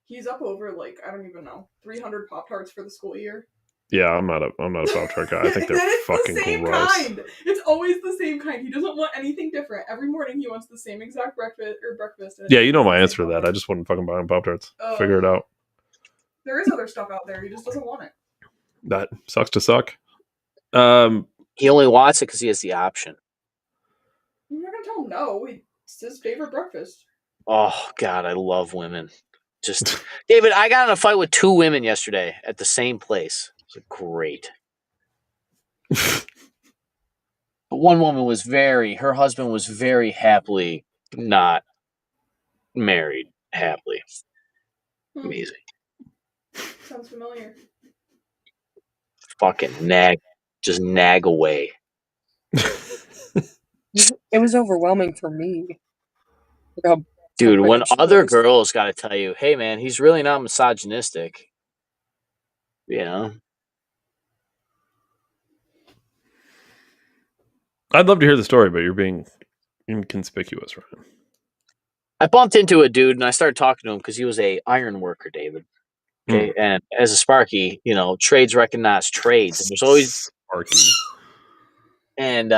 He's up over I don't even know, 300 Pop-Tarts for the school year. Yeah, I'm not a Pop-Tart guy. I think they're fucking the same gross. Kind. It's always the same kind. He doesn't want anything different. Every morning he wants the same exact breakfast. Yeah, you know my answer to that. I just wouldn't fucking buy him Pop-Tarts. Figure it out. There is other stuff out there. He just doesn't want it. That sucks to suck. He only wants it because he has the option. I'm not gonna tell him no. It's his favorite breakfast. Oh God, I love women. Just David, I got in a fight with 2 women yesterday at the same place. It was great. But one woman was her husband was very happily not married. Happily. Amazing. Sounds familiar. Fucking just nag away. It was overwhelming for me. Dude, when other girls got to tell you, hey man, he's really not misogynistic. I'd love to hear the story, but you're being inconspicuous, Ryan. I bumped into a dude and I started talking to him because he was a iron worker, David. Okay, and as a Sparky, trades recognize trades. And there's always Sparky. And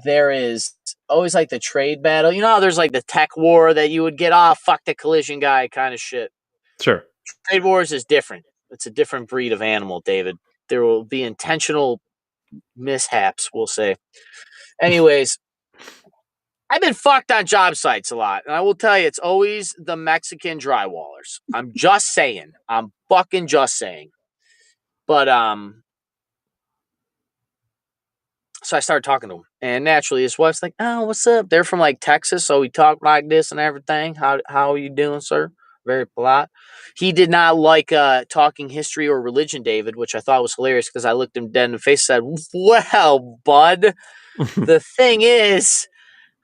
there is always the trade battle. How there's the tech war that you would get off, fuck the collision guy kind of shit. Sure. Trade wars is different. It's a different breed of animal, David. There will be intentional mishaps, we'll say. Anyways, I've been fucked on job sites a lot, and I will tell you, it's always the Mexican drywallers. I'm just saying. I'm fucking just saying. But so I started talking to him, and naturally, his wife's like, "Oh, what's up?" They're from like Texas, so we talk like this and everything. How are you doing, sir? Very polite. He did not like talking history or religion, David, which I thought was hilarious because I looked him dead in the face and said, "Well, bud, the thing is,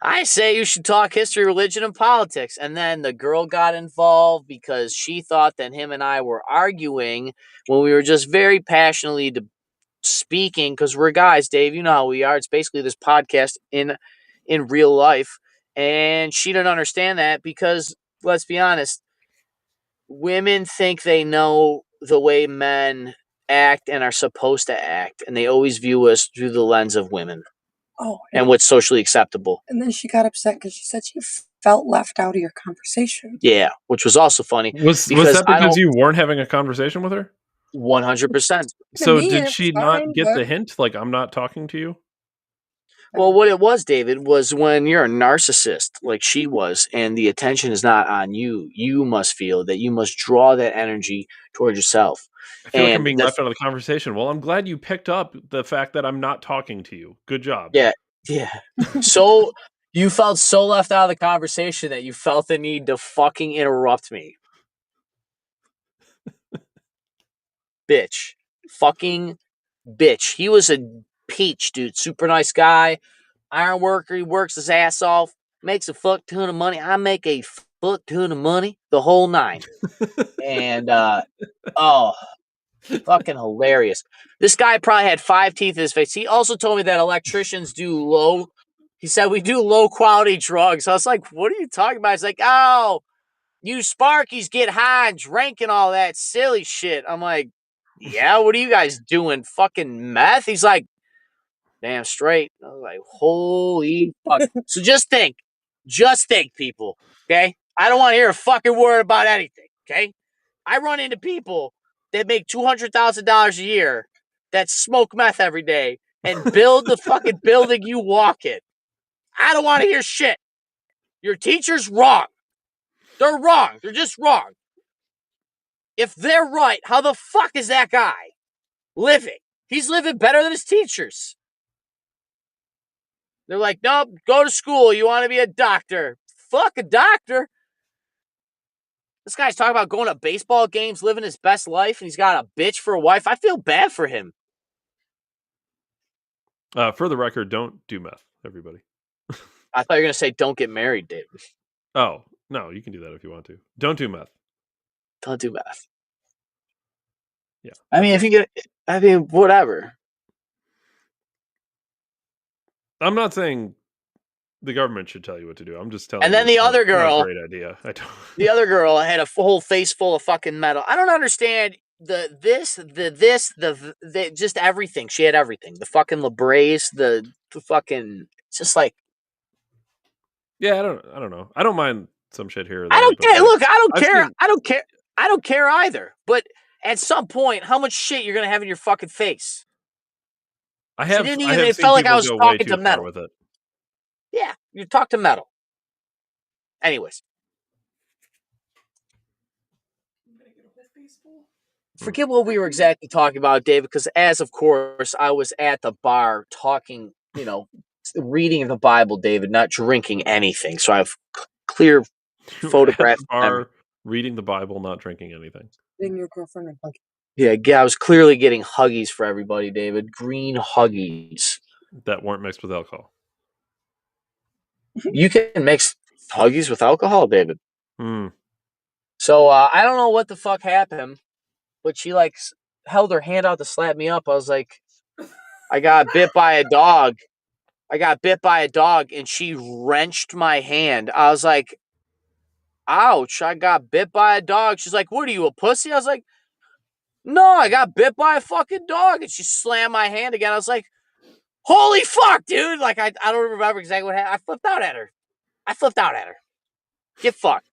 I say you should talk history, religion, and politics." And then the girl got involved because she thought that him and I were arguing when we were just very passionately speaking, because we're guys, Dave. You know how we are. It's basically this podcast in real life. And she didn't understand that because, let's be honest, women think they know the way men act and are supposed to act, and they always view us through the lens of women. Oh, and what's socially acceptable. And then she got upset because she said she felt left out of your conversation. Yeah, which was also funny. Was that because you weren't having a conversation with her? 100%. So did she not get the hint? Like, I'm not talking to you? Well, what it was, David, was when you're a narcissist like she was, and the attention is not on you, you must feel that you must draw that energy towards yourself. I feel like I'm being left out of the conversation. Well, I'm glad you picked up the fact that I'm not talking to you. Good job. Yeah. So you felt so left out of the conversation that you felt the need to fucking interrupt me. Bitch. Fucking bitch. He was a peach, dude. Super nice guy. Iron worker. He works his ass off. Makes a fuck ton of money. I make a fuck ton of money. The whole nine. And, fucking hilarious. This guy probably had 5 teeth in his face. He also told me that electricians do he said we do low quality drugs. I was like, what are you talking about? He's like, oh, you Sparkies get high and drink and all that silly shit. I'm like, yeah, what are you guys doing? Fucking meth? He's like, damn straight. I was like, holy fuck. So just think, people, okay? I don't want to hear a fucking word about anything, okay? I run into people that make $200,000 a year that smoke meth every day and build the fucking building you walk in. I don't want to hear shit. Your teacher's wrong. They're wrong. They're just wrong. If they're right, how the fuck is that guy living? He's living better than his teachers. They're like, nope, go to school. You want to be a doctor. Fuck a doctor. This guy's talking about going to baseball games, living his best life, and he's got a bitch for a wife. I feel bad for him. For the record, don't do meth, everybody. I thought you were going to say don't get married, David. Oh, no, you can do that if you want to. Don't do meth. Don't do meth. Yeah. I mean, whatever. I'm not saying the government should tell you what to do. I'm just telling you. And then the other girl, great idea. The other girl had a whole face full of fucking metal. I don't understand the just everything. She had everything. The fucking Labres, the fucking, just like. Yeah, I don't know. I don't mind some shit here or there. I don't care. Like, look, I don't care. I don't care. I don't care either. But at some point, how much shit you're gonna have in your fucking face? It felt like I was talking to metal. With it. Yeah, you talk to metal. Anyways. Forget what we were exactly talking about, David, because of course, I was at the bar talking, reading the Bible, David, not drinking anything. So I have clear photographs. Reading the Bible, not drinking anything. Getting your girlfriend a hug. Yeah, I was clearly getting Huggies for everybody, David. Green Huggies. That weren't mixed with alcohol. You can mix Huggies with alcohol, David. Mm. So I don't know what the fuck happened, but she held her hand out to slap me up. I was like, I got bit by a dog. And she wrenched my hand. I was like, ouch, I got bit by a dog. She's like, what are you, a pussy? I was like, no, I got bit by a fucking dog. And she slammed my hand again. I was like, holy fuck, dude. Like, I don't remember exactly what happened. I flipped out at her. Get fucked.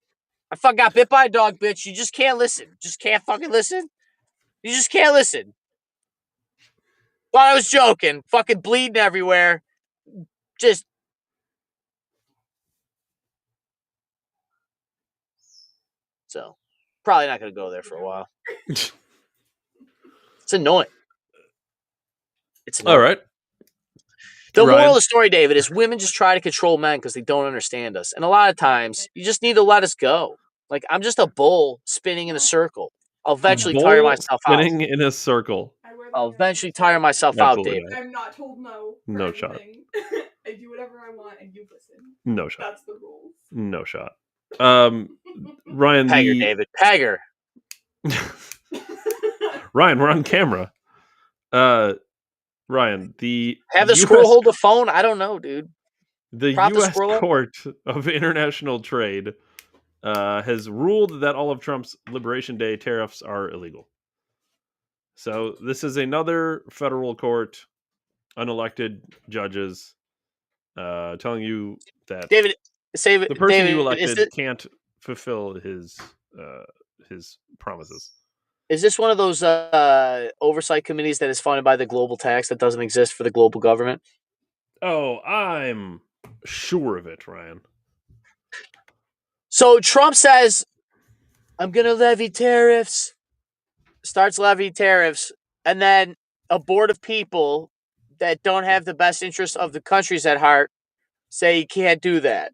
I fucking got bit by a dog, bitch. You just can't listen. Just can't fucking listen. You just can't listen. Thought I was joking. Fucking bleeding everywhere. Just still. Probably not going to go there for a while. It's annoying. It's annoying. All right. The Ryan? moral of the story, David, is women just try to control men because they don't understand us. And a lot of times, you just need to let us go. Like, I'm just a bull spinning in a circle. I'll eventually tire Bull myself out. spinning in a circle. I'll eventually tire myself out, Absolutely David. not. I'm not told no. for No shot. everything. I do whatever I want and you listen. No shot. That's the rules. No shot. Ryan, Pegger, David. Pegger. Ryan, we're on camera. Ryan, the Have the squirrel hold the phone? I don't know, dude. The Prop the U.S. squirrel up? Court of International Trade has ruled that all of Trump's Liberation Day tariffs are illegal. So this is another federal court, unelected judges, telling you that David, save it. the person David, you elected can't fulfill his promises. Is this one of those oversight committees that is funded by the global tax that doesn't exist for the global government? Oh, I'm sure of it, Ryan. So Trump says, I'm going to levy tariffs, starts levying tariffs, and then a board of people that don't have the best interests of the countries at heart say you can't do that.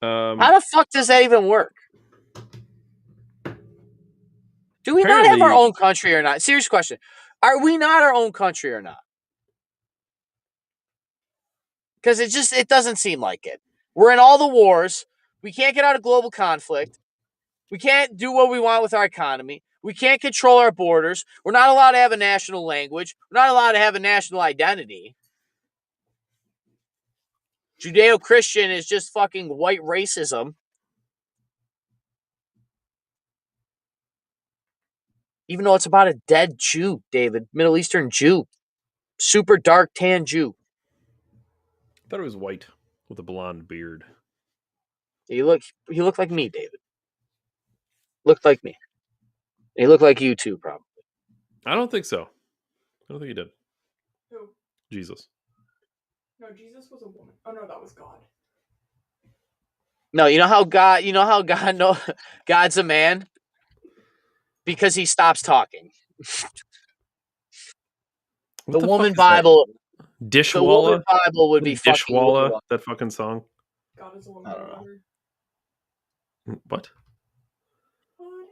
How the fuck does that even work? Do we not have our own country or not? Serious question. Are we not our own country or not? Because it doesn't seem like it. We're in all the wars. We can't get out of global conflict. We can't do what we want with our economy. We can't control our borders. We're not allowed to have a national language. We're not allowed to have a national identity. Judeo-Christian is just fucking white racism. Even though it's about a dead Jew, David. Middle Eastern Jew. Super dark tan Jew. I thought it was white with a blonde beard. He looked like me, David. Looked like me. He looked like you too, probably. I don't think so. I don't think he did. Who? Jesus. No, Jesus was a woman. Oh no, that was God. No, you know how God God's a man? Because he stops talking. What The fuck Woman is Bible. that? Dishwalla? The Woman Bible would be fucking Dishwalla, literal. that fucking song. God is a woman. I don't know. What? What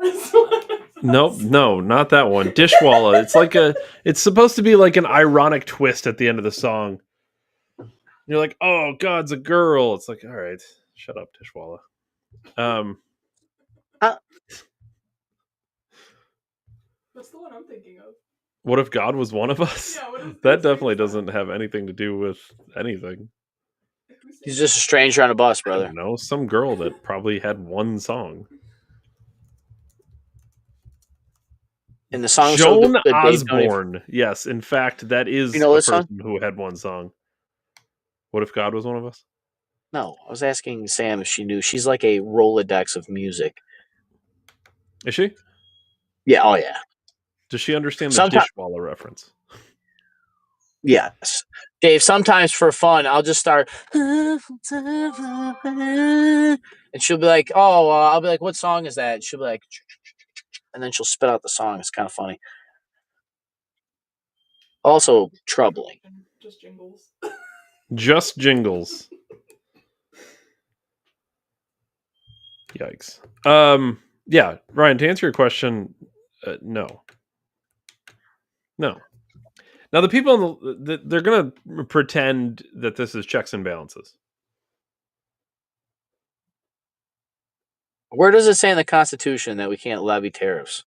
if God was? Nope, no, not that one. Dishwalla. It's supposed to be like an ironic twist at the end of the song. You're like, oh, God's a girl. It's like, all right, shut up, Dishwalla. That's the one I'm thinking of. What if God was one of us? Yeah, what is That definitely doesn't have anything to do with anything. He's just a stranger on a bus, I brother. don't know, some girl that probably had one song. And the song Joan so good, Osborne. Yes, in fact, that is You know a this person song? who had one song. What if God was one of us? No, I was asking Sam if she knew. She's like a Rolodex of music. Is she? Yeah, oh yeah. Does she understand the Sometime- Dishwalla reference? Yes. Dave, sometimes for fun, I'll just start. And she'll be like, oh, I'll be like, what song is that? And she'll be like, and then she'll spit out the song. It's kind of funny. Also troubling. Just jingles. Just jingles. Yikes. Yeah, Ryan, to answer your question, no. No. Now, the people, they're going to pretend that this is checks and balances. Where does it say in the Constitution that we can't levy tariffs?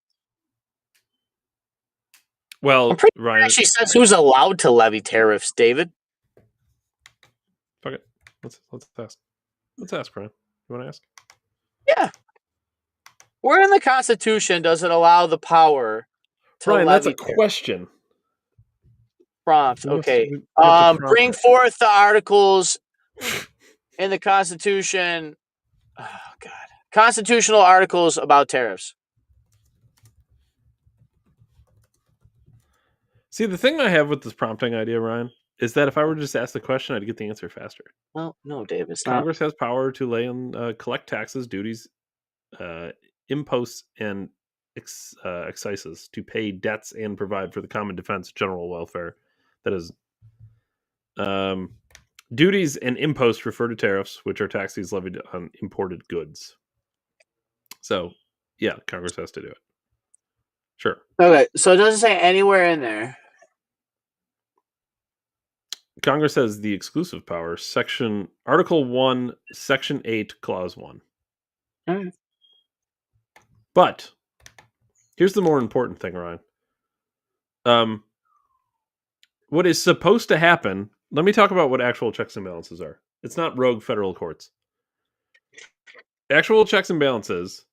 Well, I'm pretty Ryan, sure it actually says who's allowed to levy tariffs, David. fuck it. Let's ask. Let's ask, Ryan. You want to ask? Yeah. Where in the Constitution does it allow the power to Ryan, that's levy a question. prompt? We have to- Okay. we have to prompt Bring it. forth the articles in the Constitution. Oh, God. Constitutional articles about tariffs. See, the thing I have with this prompting idea, Ryan, is that if I were to just ask the question, I'd get the answer faster. Well, no, Dave, it's not. Congress has power to lay on collect taxes, duties, imposts, and excises to pay debts and provide for the common defense, general welfare. That is, duties and imposts refer to tariffs, which are taxes levied on imported goods. So, yeah, Congress has to do it. Sure. Okay, so it doesn't say anywhere in there. Congress has the exclusive power. Article 1, Section 8, Clause 1. All right. But here's the more important thing, Ryan. What is supposed to happen, let me talk about what actual checks and balances are. It's not rogue federal courts. Actual checks and balances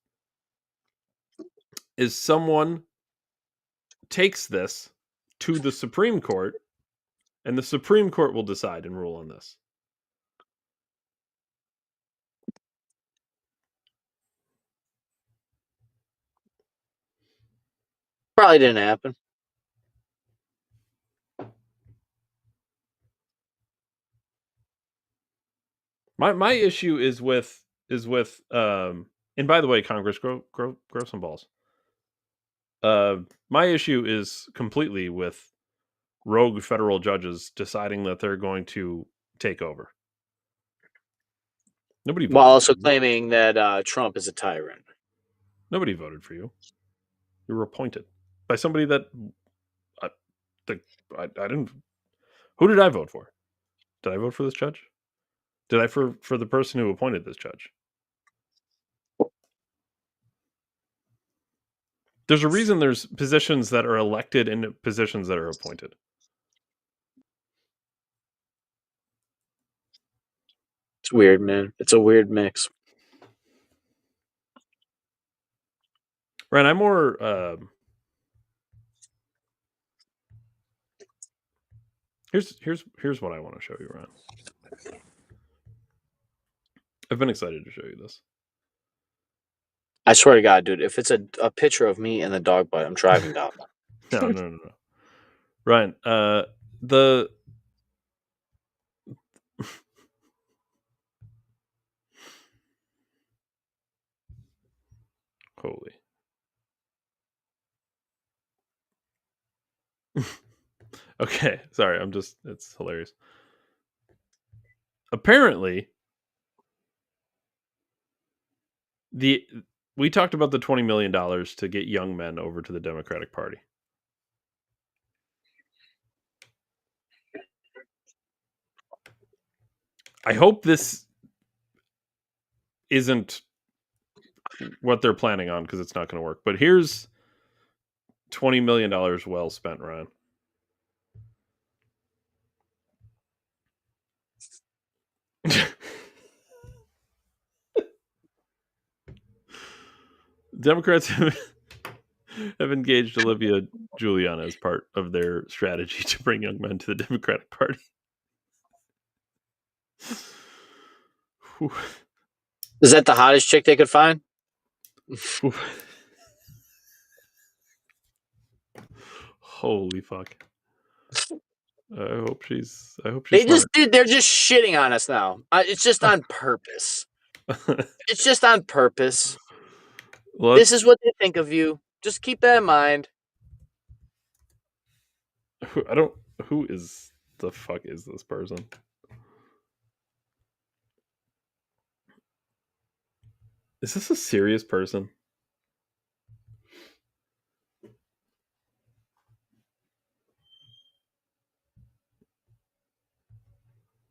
is someone takes this to the Supreme Court, and the Supreme Court will decide and rule on this. Probably didn't happen. My issue is with and by the way, Congress, grow some balls. My issue is completely with rogue federal judges deciding that they're going to take over. Nobody voted While also for you. claiming that Trump is a tyrant. Nobody voted for you. You were appointed by somebody that I didn't. Who did I vote for? Did I vote for this judge? Did I for the person who appointed this judge? There's a reason there's positions that are elected and positions that are appointed. It's weird, man. It's a weird mix. Ryan, I'm more. Here's what I want to show you, Ryan. I've been excited to show you this. I swear to God, dude, if it's a picture of me and the dog bite, I'm driving down. No. Ryan, the holy. Okay, sorry, it's hilarious. Apparently, we talked about the $20 million to get young men over to the Democratic Party. I hope this isn't what they're planning on, because it's not going to work. But here's $20 million well spent, Ryan. Democrats have engaged Olivia Giuliana as part of their strategy to bring young men to the Democratic Party. Is that the hottest chick they could find? Holy fuck. I hope she's They're smart. just shitting on us now. It's just on purpose. It's just on purpose. This is what they think of you. Just keep that in mind. Who is the fuck is this person? Is this a serious person?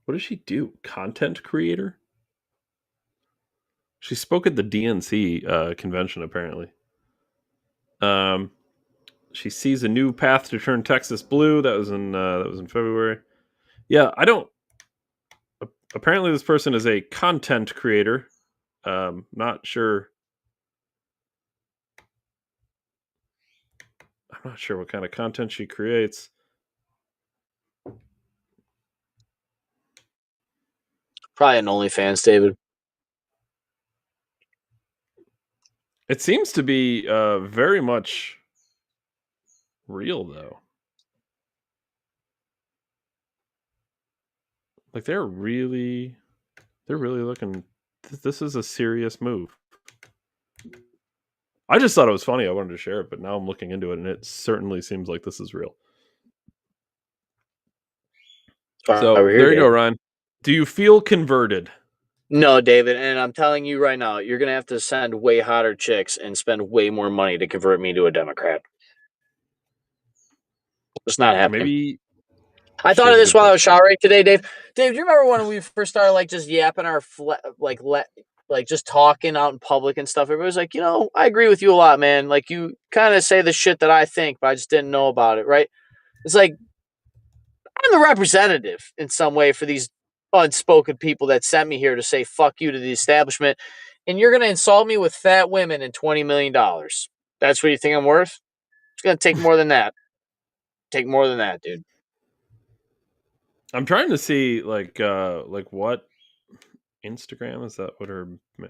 What does she do? Content creator? She spoke at the DNC convention, apparently. She sees a new path to turn Texas blue. That was in February. Yeah, I don't. Apparently, this person is a content creator. Not sure. I'm not sure what kind of content she creates. Probably an OnlyFans, David. It seems to be very much real, though. Like they're really looking. This is a serious move. I just thought it was funny. I wanted to share it, but now I'm looking into it, and it certainly seems like this is real. So there you go, Ryan. Do you feel converted? No, David, and I'm telling you right now, you're gonna have to send way hotter chicks and spend way more money to convert me to a Democrat. It's not happening. Maybe I thought of this while I was showering today, Dave. Dave, do you remember when we first started like just yapping our like just talking out in public and stuff? Everybody was like, I agree with you a lot, man. Like you kind of say the shit that I think, but I just didn't know about it, right? It's like I'm the representative in some way for these unspoken people that sent me here to say fuck you to the establishment, and you're gonna insult me with fat women and $20 million. That's what you think I'm worth? It's gonna take more than that. Take more than that, dude. I'm trying to see like what Instagram is that? What her?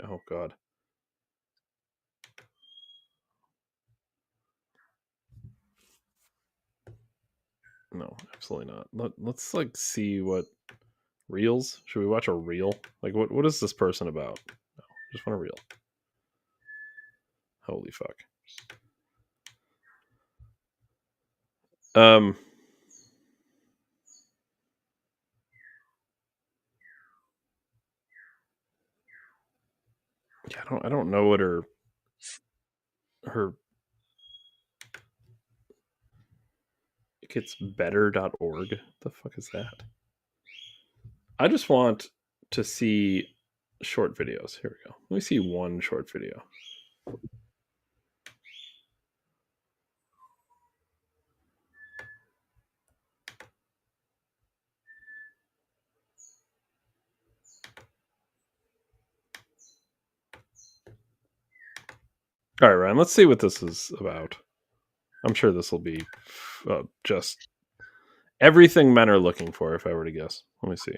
Oh God. No, absolutely not. Let's like see what reels. Should we watch a reel? Like what is this person about? No, just want a reel. Holy fuck. Yeah, I don't know what her it's better.org. The fuck is that? I just want to see short videos. Here we go. Let me see one short video. All right, Ryan, let's see what this is about. I'm sure this will be just everything men are looking for, if I were to guess. Let me see.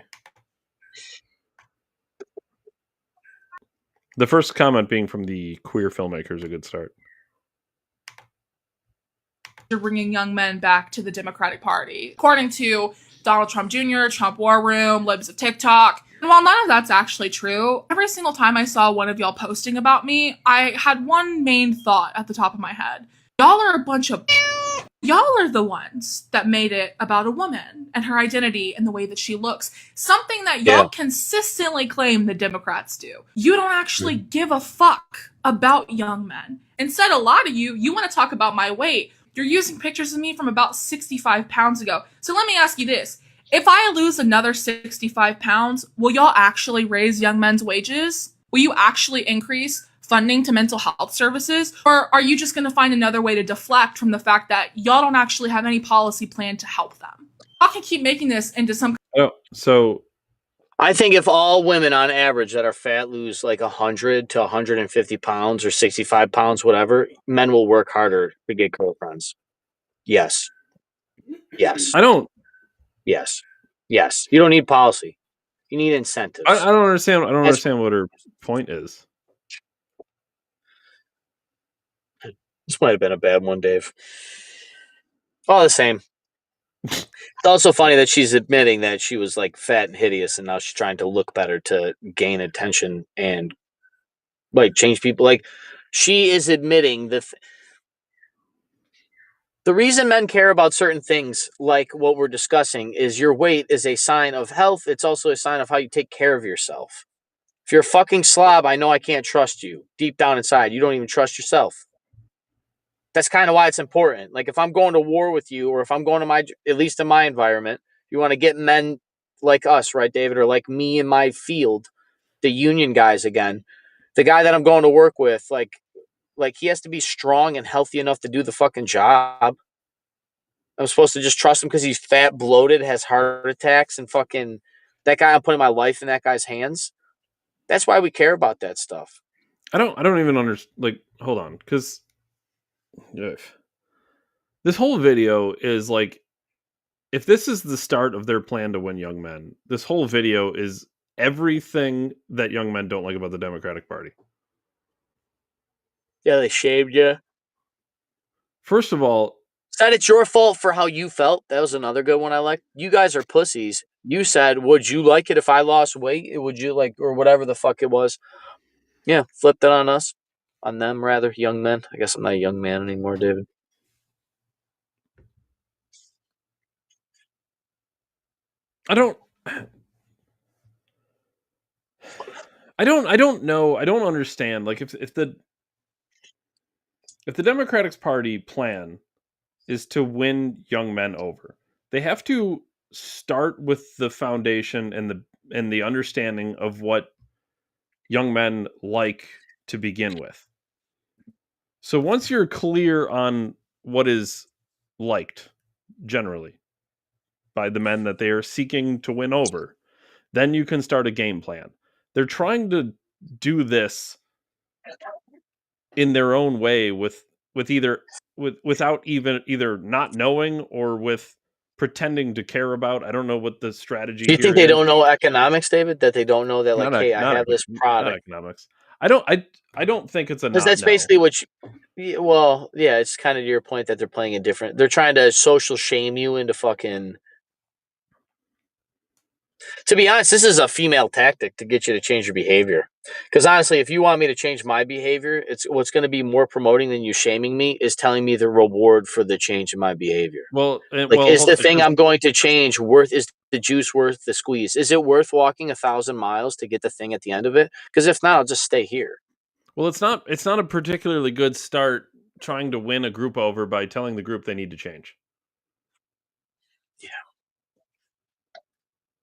The first comment being from the queer filmmaker is a good start. You're bringing young men back to the Democratic Party. According to Donald Trump Jr., Trump War Room, Libs of TikTok. And while none of that's actually true, every single time I saw one of y'all posting about me, I had one main thought at the top of my head. Y'all are a bunch of... Y'all are the ones that made it about a woman and her identity and the way that she looks. Something that y'all consistently claim the Democrats do. You don't actually give a fuck about young men. Instead, a lot of you want to talk about my weight. You're using pictures of me from about 65 pounds ago. So let me ask you this. If I lose another 65 pounds, will y'all actually raise young men's wages? Will you actually increase funding to mental health services? Or are you just going to find another way to deflect from the fact that y'all don't actually have any policy plan to help them? Y'all can keep making this into some... So I think if all women on average that are fat lose like 100 to 150 pounds or 65 pounds, whatever, men will work harder to get girlfriends. Yes. I don't. Yes. You don't need policy. You need incentives. I don't understand. I don't understand what her point is. This might have been a bad one, Dave. All the same. It's also funny that she's admitting that she was like fat and hideous, and now she's trying to look better to gain attention and like change people. Like she is admitting the reason men care about certain things, like what we're discussing, is your weight is a sign of health. It's also a sign of how you take care of yourself. If you're a fucking slob, I know I can't trust you. Deep down inside, you don't even trust yourself. That's kind of why it's important. Like if I'm going to war with you, or if I'm going to at least in my environment, you want to get men like us, right, David, or like me in my field, the union guys again, the guy that I'm going to work with, like he has to be strong and healthy enough to do the fucking job. I'm supposed to just trust him because he's fat, bloated, has heart attacks, and fucking that guy, I'm putting my life in that guy's hands. That's why we care about that stuff. I don't even understand. Like, hold on, because this whole video is like, if this is the start of their plan to win young men, this whole video is everything that young men don't like about the Democratic Party. Yeah, they shaved you. First of all, said it's your fault for how you felt. That was another good one I liked. You guys are pussies. You said, would you like it if I lost weight? Would you like, or whatever the fuck it was? Yeah, flipped it on us. On them, rather, young men. I guess I'm not a young man anymore, David. I don't know. I don't understand. Like if the Democratic Party plan is to win young men over, they have to start with the foundation and the understanding of what young men like to begin with. So once you're clear on what is liked generally by the men that they are seeking to win over, then you can start a game plan. They're trying to do this in their own way without even either not knowing or with pretending to care about. I don't know what the strategy Do you here think they is. don't know economics, David? That they don't know that, like, Not hey, ec- I not have ec- this Not product. economics. I don't think it's a Because not that's know. basically what well, yeah, it's kind of your point that they're playing a different. They're trying to social shame you into fucking. To be honest, this is a female tactic to get you to change your behavior. Because honestly, if you want me to change my behavior, it's what's going to be more promoting than you shaming me is telling me the reward for the change in my behavior. Well, Like, is hold the on, thing 'cause- I'm going to change worth? Is the juice worth the squeeze? Is it worth walking 1,000 miles to get the thing at the end of it? Because if not, I'll just stay here. well, it's not a particularly good start trying to win a group over by telling the group they need to change. Yeah.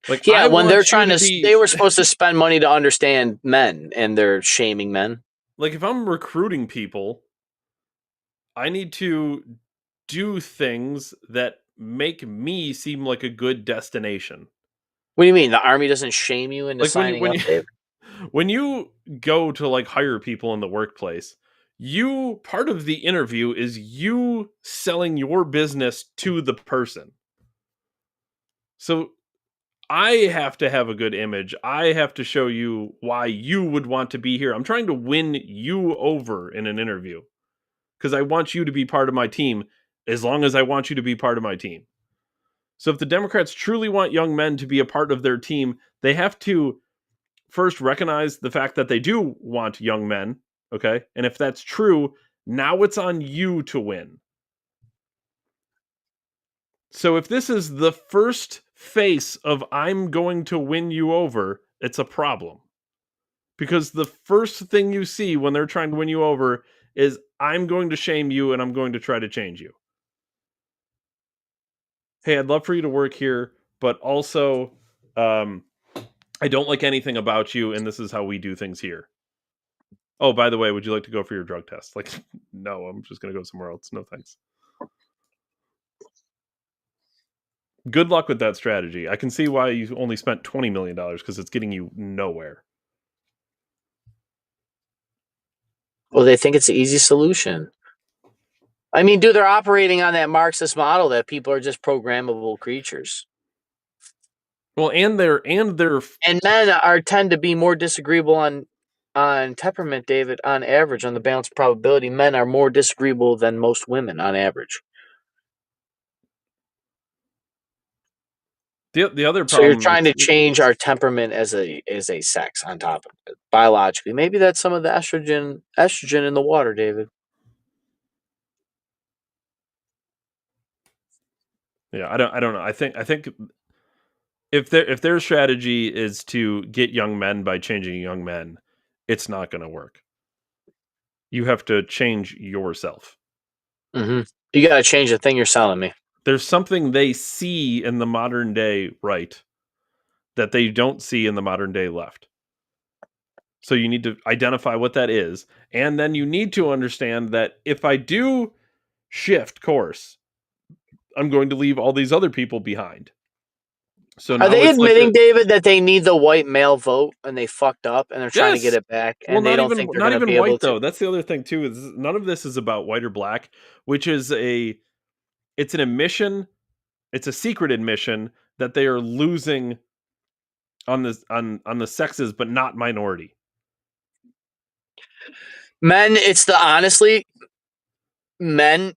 Like, Yeah, I when they're want you trying to, be they were supposed to spend money to understand men, and they're shaming men. like, if I'm recruiting people, I need to do things that make me seem like a good destination. What do you mean? The army doesn't shame you into Like signing up, Dave? when you go to like hire people in the workplace, part of the interview is you selling your business to the person. So I have to have a good image. I have to show you why you would want to be here. I'm trying to win you over in an interview because I want you to be part of my team as long as I want you to be part of my team. So if the Democrats truly want young men to be a part of their team, they have to first recognize the fact that they do want young men, okay? And if that's true, now it's on you to win. So if this is the first face of I'm going to win you over, it's a problem. Because the first thing you see when they're trying to win you over is I'm going to shame you and I'm going to try to change you. Hey, I'd love for you to work here, but also I don't like anything about you, and this is how we do things here. Oh, by the way, would you like to go for your drug test? Like, no, I'm just going to go somewhere else. No, thanks. Good luck with that strategy. I can see why you only spent $20 million because it's getting you nowhere. Well, they think it's an easy solution. I mean, dude, they're operating on that Marxist model that people are just programmable creatures. Well, and men tend to be more disagreeable on temperament, David. On average, on the balanced probability, men are more disagreeable than most women on average. The other problem. So you're trying to change our temperament as a sex on top of it biologically. Maybe that's some of the estrogen in the water, David. Yeah, I don't know. I think if their strategy is to get young men by changing young men, it's not going to work. You have to change yourself. Mm-hmm. You got to change the thing you're selling me. There's something they see in the modern day right that they don't see in the modern day left. So you need to identify what that is, and then you need to understand that if I do shift course, I'm going to leave all these other people behind. So are they admitting, David, that they need the white male vote and they fucked up and they're trying to get it back? And they don't think they're going to be able to. Though. That's the other thing too. Is none of this is about white or black, which is it's an admission. It's a secret admission that they are losing on the sexes, but not minority. Men, honestly, men,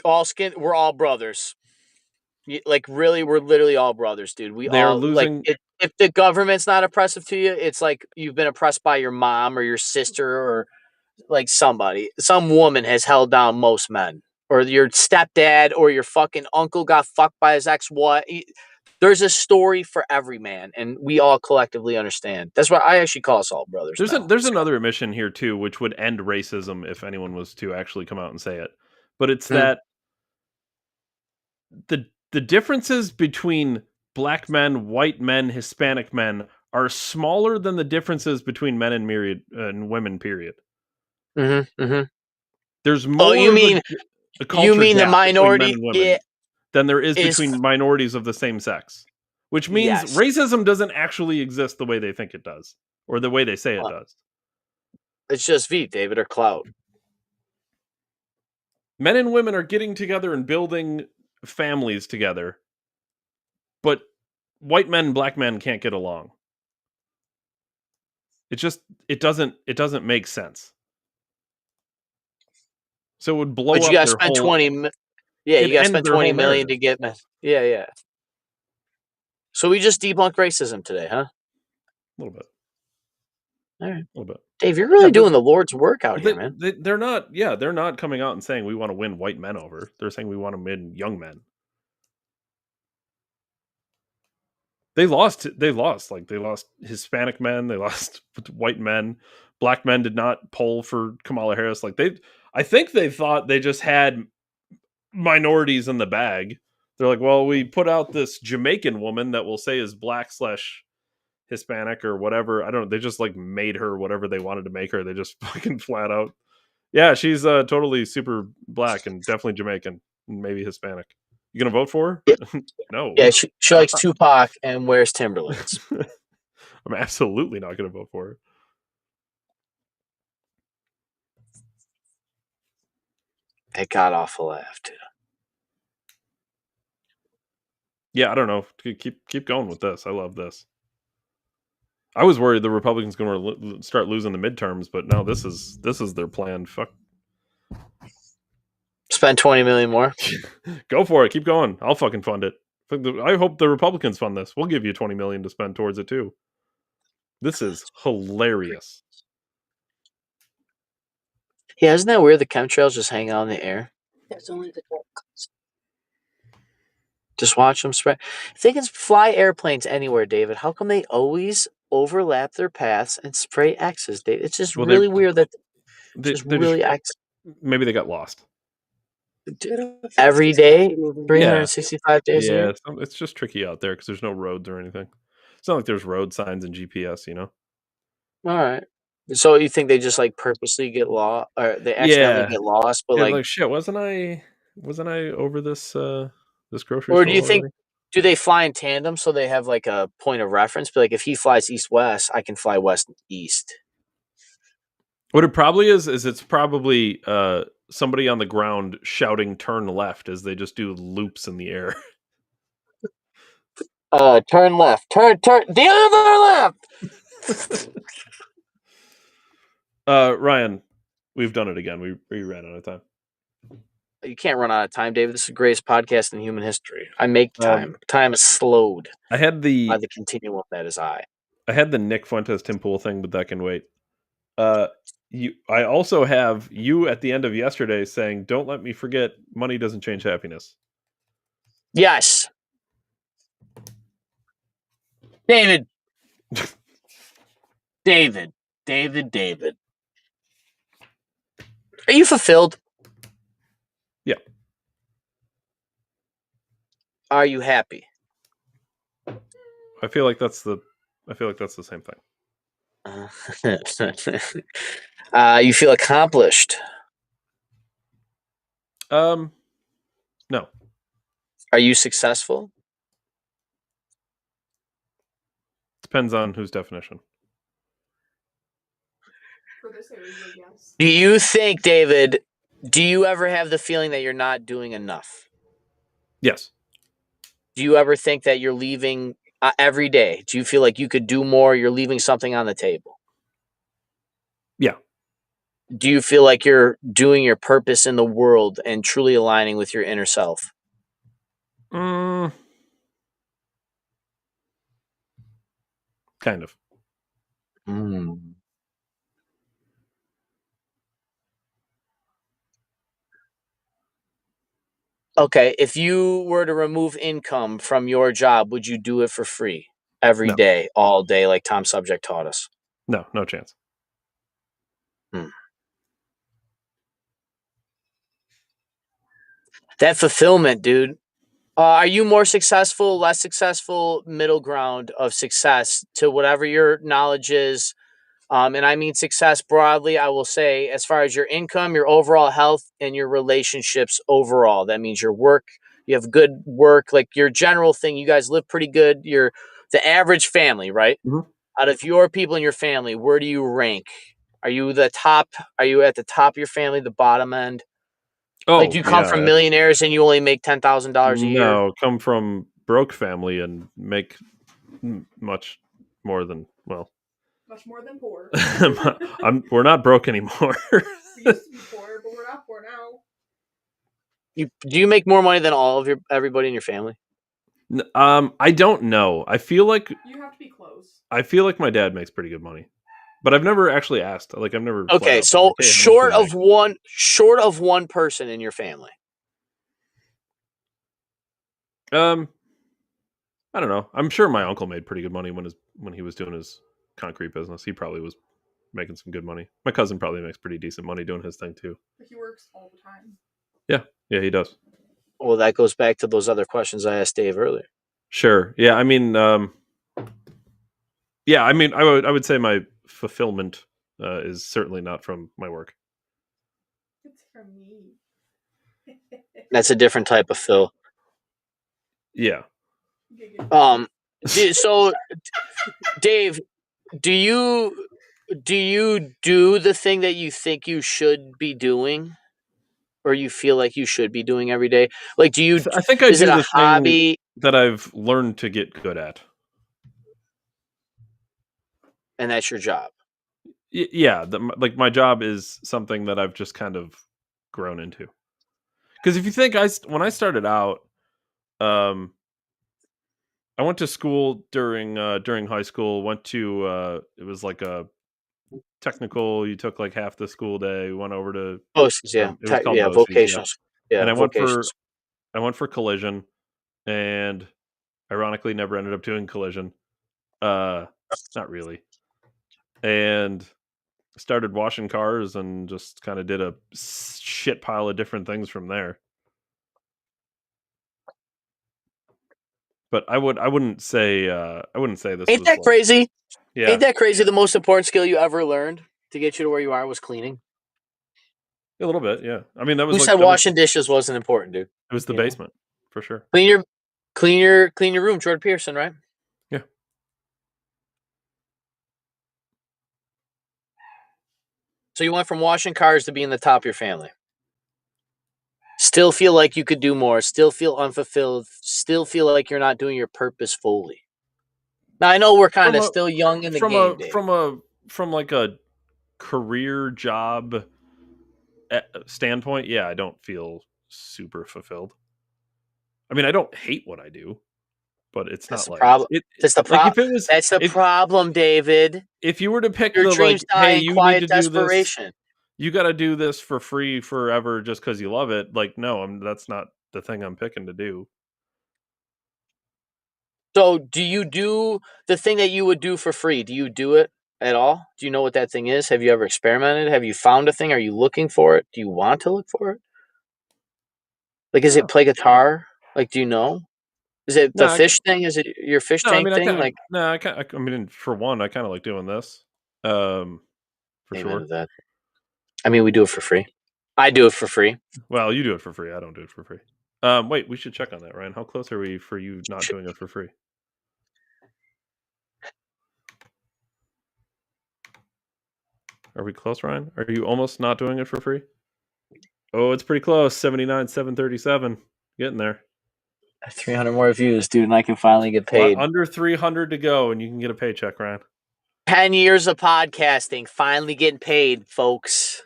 all skin, we're all brothers. Like, really, we're literally all brothers, dude. We They're all losing. like if the government's not oppressive to you, it's like you've been oppressed by your mom or your sister or like somebody. Some woman has held down most men, or your stepdad or your fucking uncle got fucked by his ex-wife. There's a story for every man, and we all collectively understand. That's why I actually call us all brothers. There's another admission here too, which would end racism if anyone was to actually come out and say it. But it's that the differences between black men, white men, Hispanic men are smaller than the differences between men and women. Period. There's more. You mean a culture the gap minority between men and women than there is between minorities of the same sex, which means racism doesn't actually exist the way they think it does, or the way they say it does. It's just V, David, or clout. Men and women are getting together and building families together, but white men and black men can't get along. It doesn't make sense. So it would blow but up. You gotta spend 20. Yeah, you gotta spend 20 million to get. Yeah. So we just debunked racism today, huh? A little bit. All right. A little bit. Dave, you're really doing the Lord's work out here, man. They're not. Yeah, they're not coming out and saying we want to win white men over. They're saying we want to win young men. They lost. They lost Hispanic men. They lost white men. Black men did not poll for Kamala Harris. I think they thought they just had minorities in the bag. They're like, well, we put out this Jamaican woman that will say is black/Hispanic or whatever. I don't know. They just made her whatever they wanted to make her. They just fucking flat out. Yeah, she's totally super black and definitely Jamaican, and maybe Hispanic. You gonna vote for her? No. Yeah, she likes Tupac and wears Timberlands. I'm absolutely not gonna vote for her. It got awful laugh too. Yeah, I don't know. Keep going with this. I love this. I was worried the Republicans going to start losing the midterms, but no, this is their plan. Fuck. Spend 20 million more. Go for it. Keep going. I'll fucking fund it. I hope the Republicans fund this. We'll give you 20 million to spend towards it too. This is hilarious. Yeah, isn't that weird? The chemtrails just hang out in the air. There's only the dark. Just watch them spread. If they can fly airplanes anywhere, David, how come they always overlap their paths and spray X's, David? It's just really weird that X. Maybe they got lost. Every day, 365 days a year? It's just tricky out there because there's no roads or anything. It's not like there's road signs and GPS, you know? All right. So you think they just purposely get lost, or they accidentally get lost? But shit, wasn't I over this this grocery or store do you think already? Do they fly in tandem so they have a point of reference? But if he flies east-west, I can fly west-east. What it probably is it's probably somebody on the ground shouting "turn left" as they just do loops in the air. Turn left. Turn the other left. Ryan, we've done it again. We ran out of time. You can't run out of time, David. This is the greatest podcast in human history. I make time. Time is slowed. I had by the continuum that is I. I had the Nick Fuentes Tim Pool thing, but that can wait. I also have you at the end of yesterday saying, "Don't let me forget, money doesn't change happiness." Yes, David. David. Are you fulfilled? Yeah. Are you happy? I feel like that's the same thing. You feel accomplished? No. Are you successful? Depends on whose definition. For this area, yes. Do you think, David, do you ever have the feeling that you're not doing enough? Yes. Do you ever think that you're leaving every day? Do you feel like you could do more? You're leaving something on the table? Yeah. Do you feel like you're doing your purpose in the world and truly aligning with your inner self? Kind of. Okay, if you were to remove income from your job, would you do it for free every No. day, all day, like Tom Subject taught us? No chance. That fulfillment, dude. Are you more successful, less successful, middle ground of success to whatever your knowledge is? And I mean success broadly, I will say, as far as your income, your overall health, and your relationships overall. That means your work, you have good work, like your general thing. You guys live pretty good. You're the average family, right? Mm-hmm. Out of your people in your family, where do you rank? Are you the top? Are you at the top of your family, the bottom end? Oh, Like, do you come from millionaires and you only make $10,000 a year? No, come from broke family and make much more than much more than poor. We're not broke anymore. We used to be poor, but we're not poor now. Do you make more money than all of everybody in your family? I don't know. I feel like you have to be close. I feel like my dad makes pretty good money, but I've never actually asked. Like, I've never. Okay, so like, hey, short of one person in your family. I don't know. I'm sure my uncle made pretty good money when he was doing his concrete business. He probably was making some good money. My cousin probably makes pretty decent money doing his thing too. But he works all the time. Yeah, he does. Well, that goes back to those other questions I asked Dave earlier. Sure. Yeah, I mean, I would say my fulfillment is certainly not from my work. It's from me. That's a different type of fill. Yeah. So, Dave, do you do the thing that you think you should be doing, or you feel like you should be doing every day? Like, do you? I think I is do it a the hobby thing that I've learned to get good at, and that's your job? Yeah, like my job is something that I've just kind of grown into. Because if you think when I started out, I went to school during high school. Went to it was like a technical. You took like half the school day. Went over to BOCES, yeah, it was called BOCES, vocational. Yeah, and I vocations. went for collision, and ironically never ended up doing collision. Not really. And started washing cars and just kind of did a shit pile of different things from there. But I wouldn't say this. Ain't that crazy? Yeah. Ain't that crazy? The most important skill you ever learned to get you to where you are was cleaning. A little bit, yeah. I mean, that was who said washing dishes wasn't important, dude? It was the basement for sure. Clean your room, Jordan Peterson, right? Yeah. So you went from washing cars to being the top of your family. Still feel like you could do more. Still feel unfulfilled. Still feel like you're not doing your purpose fully. Now I know we're kind of still young in the game, Dave. From like a career job standpoint, yeah, I don't feel super fulfilled. I mean, I don't hate what I do, but it's that's not the problem. That's the problem. That's the problem, David. If you were to pick your dreams die hey, in you quiet need to desperation. Do this, you got to do this for free forever just because you love it. Like, no, that's not the thing I'm picking to do. So, do you do the thing that you would do for free? Do you do it at all? Do you know what that thing is? Have you ever experimented? Have you found a thing? Are you looking for it? Do you want to look for it? Like, is it play guitar? Like, do you know? Is it the fish thing? Is it your fish tank thing? I mean, for one, I kind of like doing this. For sure. That. I mean, we do it for free. I do it for free. Well, you do it for free. I don't do it for free. Wait, we should check on that, Ryan. How close are we for you not doing it for free? Are we close, Ryan? Are you almost not doing it for free? Oh, it's pretty close. 79,737. Getting there. 300 more views, dude, and I can finally get paid. Under 300 to go, and you can get a paycheck, Ryan. 10 years of podcasting, finally getting paid, folks.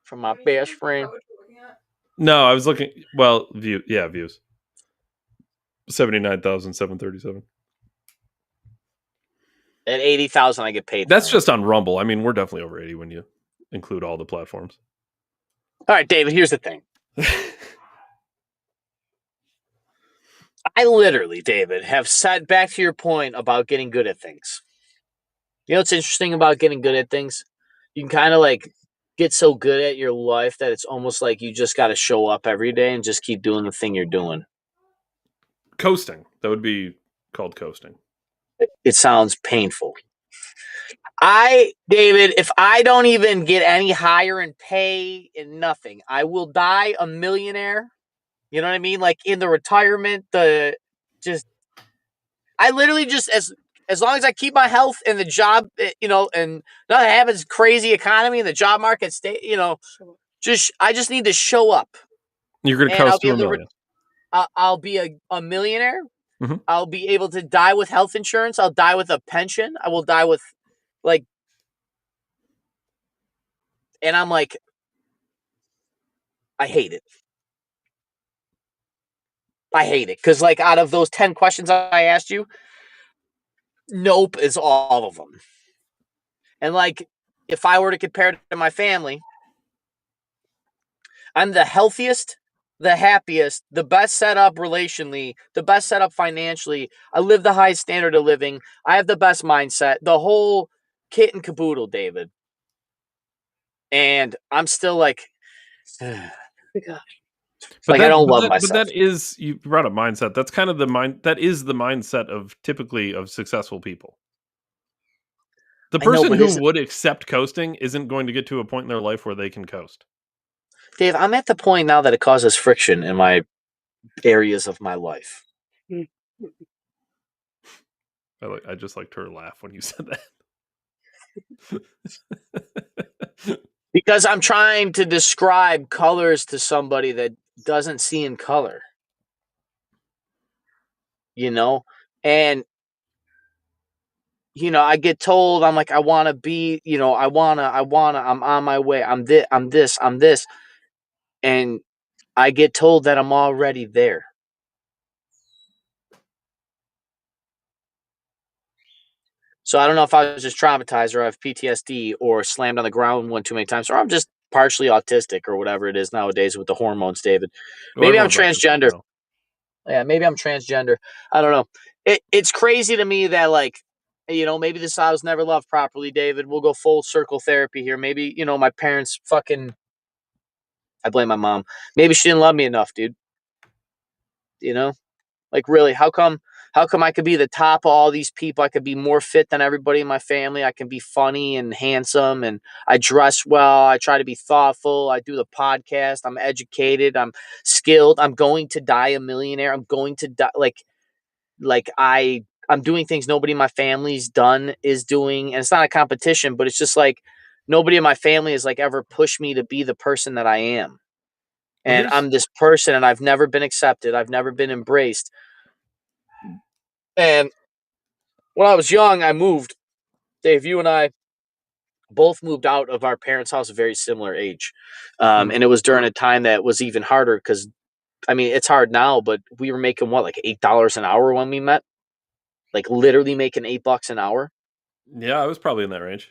From my best friend. No, I was looking. Well, views. 79,737. At 80,000, I get paid. That's just on Rumble. I mean, we're definitely over 80 when you include all the platforms. All right, David, here's the thing. I literally, David, have said, back to your point about getting good at things. You know what's interesting about getting good at things? You can kind of like get so good at your life that it's almost like you just got to show up every day and just keep doing the thing you're doing. Coasting. That would be called coasting. It sounds painful. David, if I don't even get any higher in pay and nothing, I will die a millionaire. You know what I mean? Like in the retirement, I literally just, as long as I keep my health and the job, and nothing happens, crazy economy and the job market stay, I just need to show up. You're going to coast to a million. I'll be a millionaire. Mm-hmm. I'll be able to die with health insurance. I'll die with a pension. I will die with and I'm like, I hate it. I hate it. Because out of those 10 questions I asked you, nope is all of them. And if I were to compare it to my family, I'm the healthiest, the happiest, the best set up relationally, the best set up financially. I live the highest standard of living. I have the best mindset, the whole kit and caboodle, David. And I'm still like, oh my God. I don't love myself. But that is, you brought up mindset. That's kind of that is the mindset of typically of successful people. The person who would accept coasting isn't going to get to a point in their life where they can coast. Dave, I'm at the point now that it causes friction in my areas of my life. I just liked her laugh when you said that. Because I'm trying to describe colors to somebody that doesn't see in color. And I get told, I'm like, I want to be, I'm on my way. I'm this. And I get told that I'm already there. So I don't know if I was just traumatized or I have PTSD or slammed on the ground one too many times, or I'm just partially autistic or whatever it is nowadays with the hormones, David. Maybe I'm transgender. Yeah, maybe I'm transgender. I don't know. It's crazy to me that maybe this I was never loved properly, David. We'll go full circle therapy here. Maybe, my parents I blame my mom. Maybe she didn't love me enough, dude. Really, how come I could be the top of all these people? I could be more fit than everybody in my family. I can be funny and handsome, and I dress well. I try to be thoughtful. I do the podcast. I'm educated. I'm skilled. I'm going to die a millionaire. I'm going to die I'm doing things nobody in my family's is doing. And it's not a competition, but it's just nobody in my family has ever pushed me to be the person that I am. And I'm this person, and I've never been accepted. I've never been embraced. And when I was young, I moved. Dave, you and I both moved out of our parents' house at a very similar age. And it was during a time that was even harder because, it's hard now, but we were making $8 an hour when we met? Literally making $8 an hour. Yeah, I was probably in that range.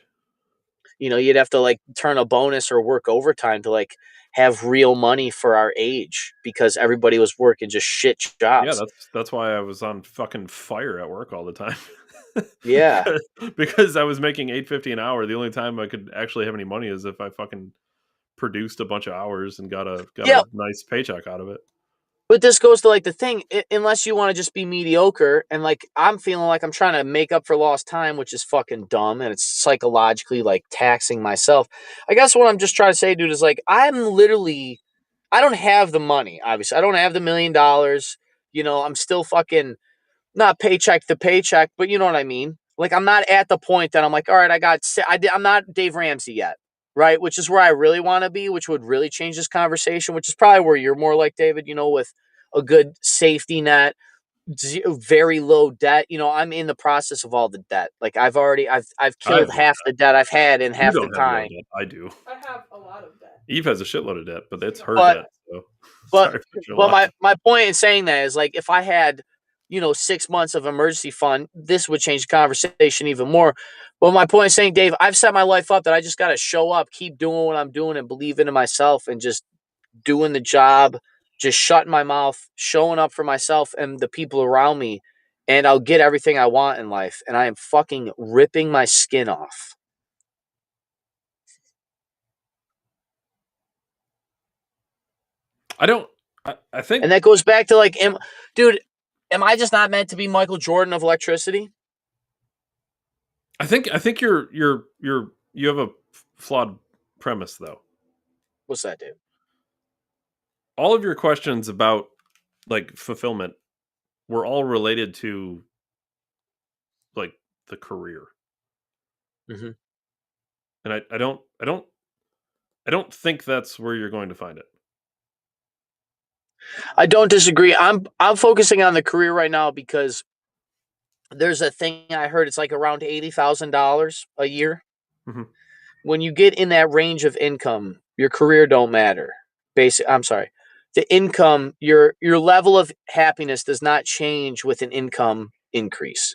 You'd have to turn a bonus or work overtime to have real money for our age because everybody was working just shit jobs. Yeah, that's why I was on fucking fire at work all the time. Yeah. because I was making $8.50 an hour. The only time I could actually have any money is if I fucking produced a bunch of hours and got a nice paycheck out of it. But this goes to the thing, unless you want to just be mediocre and I'm feeling like I'm trying to make up for lost time, which is fucking dumb. And it's psychologically taxing myself. I guess what I'm just trying to say, dude, is I don't have the money. Obviously I don't have the $1 million. I'm still fucking not paycheck to paycheck, but you know what I mean? I'm not at the point that I'm all right, I'm not Dave Ramsey yet. Right, which is where I really want to be, which would really change this conversation, which is probably where you're more like David, with a good safety net, very low debt. I'm in the process of all the debt. I've killed half the debt I've had in half the time. I do. I have a lot of debt. Eve has a shitload of debt, but that's her debt. So. But Sorry for your but loss. my point in saying that is, like, if I had 6 months of emergency fund, this would change the conversation even more. But my point is saying, Dave, I've set my life up that I just got to show up, keep doing what I'm doing, and believe in myself, and just doing the job, just shutting my mouth, showing up for myself and the people around me, and I'll get everything I want in life. And I am fucking ripping my skin off. I think, And that goes back to, like, dude, am I just not meant to be Michael Jordan of electricity? I think you have a flawed premise, though. What's that, dude? All of your questions about, like, fulfillment were all related to, like, the career. Mm-hmm. And I don't think that's where you're going to find it. I don't disagree. I'm focusing on the career right now because there's a thing I heard. It's like around $80,000 a year. Mm-hmm. When you get in that range of income, your career don't matter. I'm sorry. The income, your level of happiness does not change with an income increase.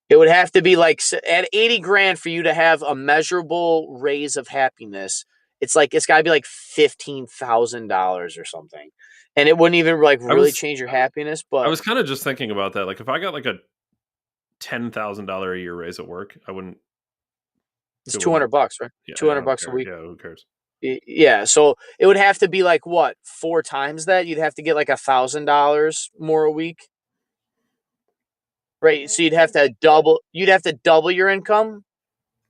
It would have to be like at 80 grand for you to have a measurable raise of happiness. It's got to be like $15,000 or something. And it wouldn't even like really change your happiness. But I was kind of just thinking about that. Like, if I got like a $10,000 a year raise at work, I wouldn't. It's $200, right? Yeah, $200 a week. Yeah, who cares? Yeah, so it would have to be like what, 4 times that? You'd have to get like $1,000 more a week, right? So you'd have to double your income.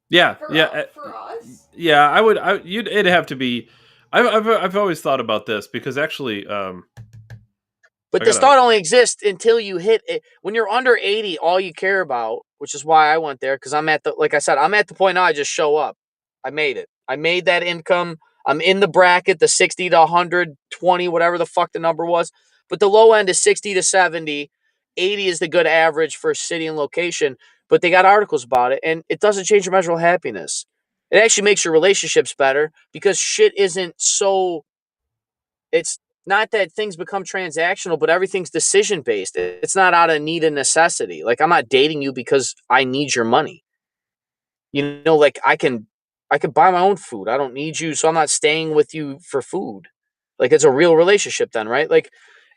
Yeah, For us. Yeah, I would. It'd have to be. I've always thought about this because actually, but this thought only exists until you hit it. When you're under 80, all you care about, which is why I went there, because like I said, I'm at the point now. I just show up. I made it. I made that income. I'm in the bracket, the 60 to 120, whatever the fuck the number was. But the low end is 60 to 70. 80 is the good average for city and location. But they got articles about it, and it doesn't change your measurable happiness. It actually makes your relationships better because shit isn't so. It's not that things become transactional, but everything's decision based. It's not out of need and necessity. Like, I'm not dating you because I need your money. Like, I can buy my own food. I don't need you, so I'm not staying with you for food. Like, it's a real relationship then, right? Like,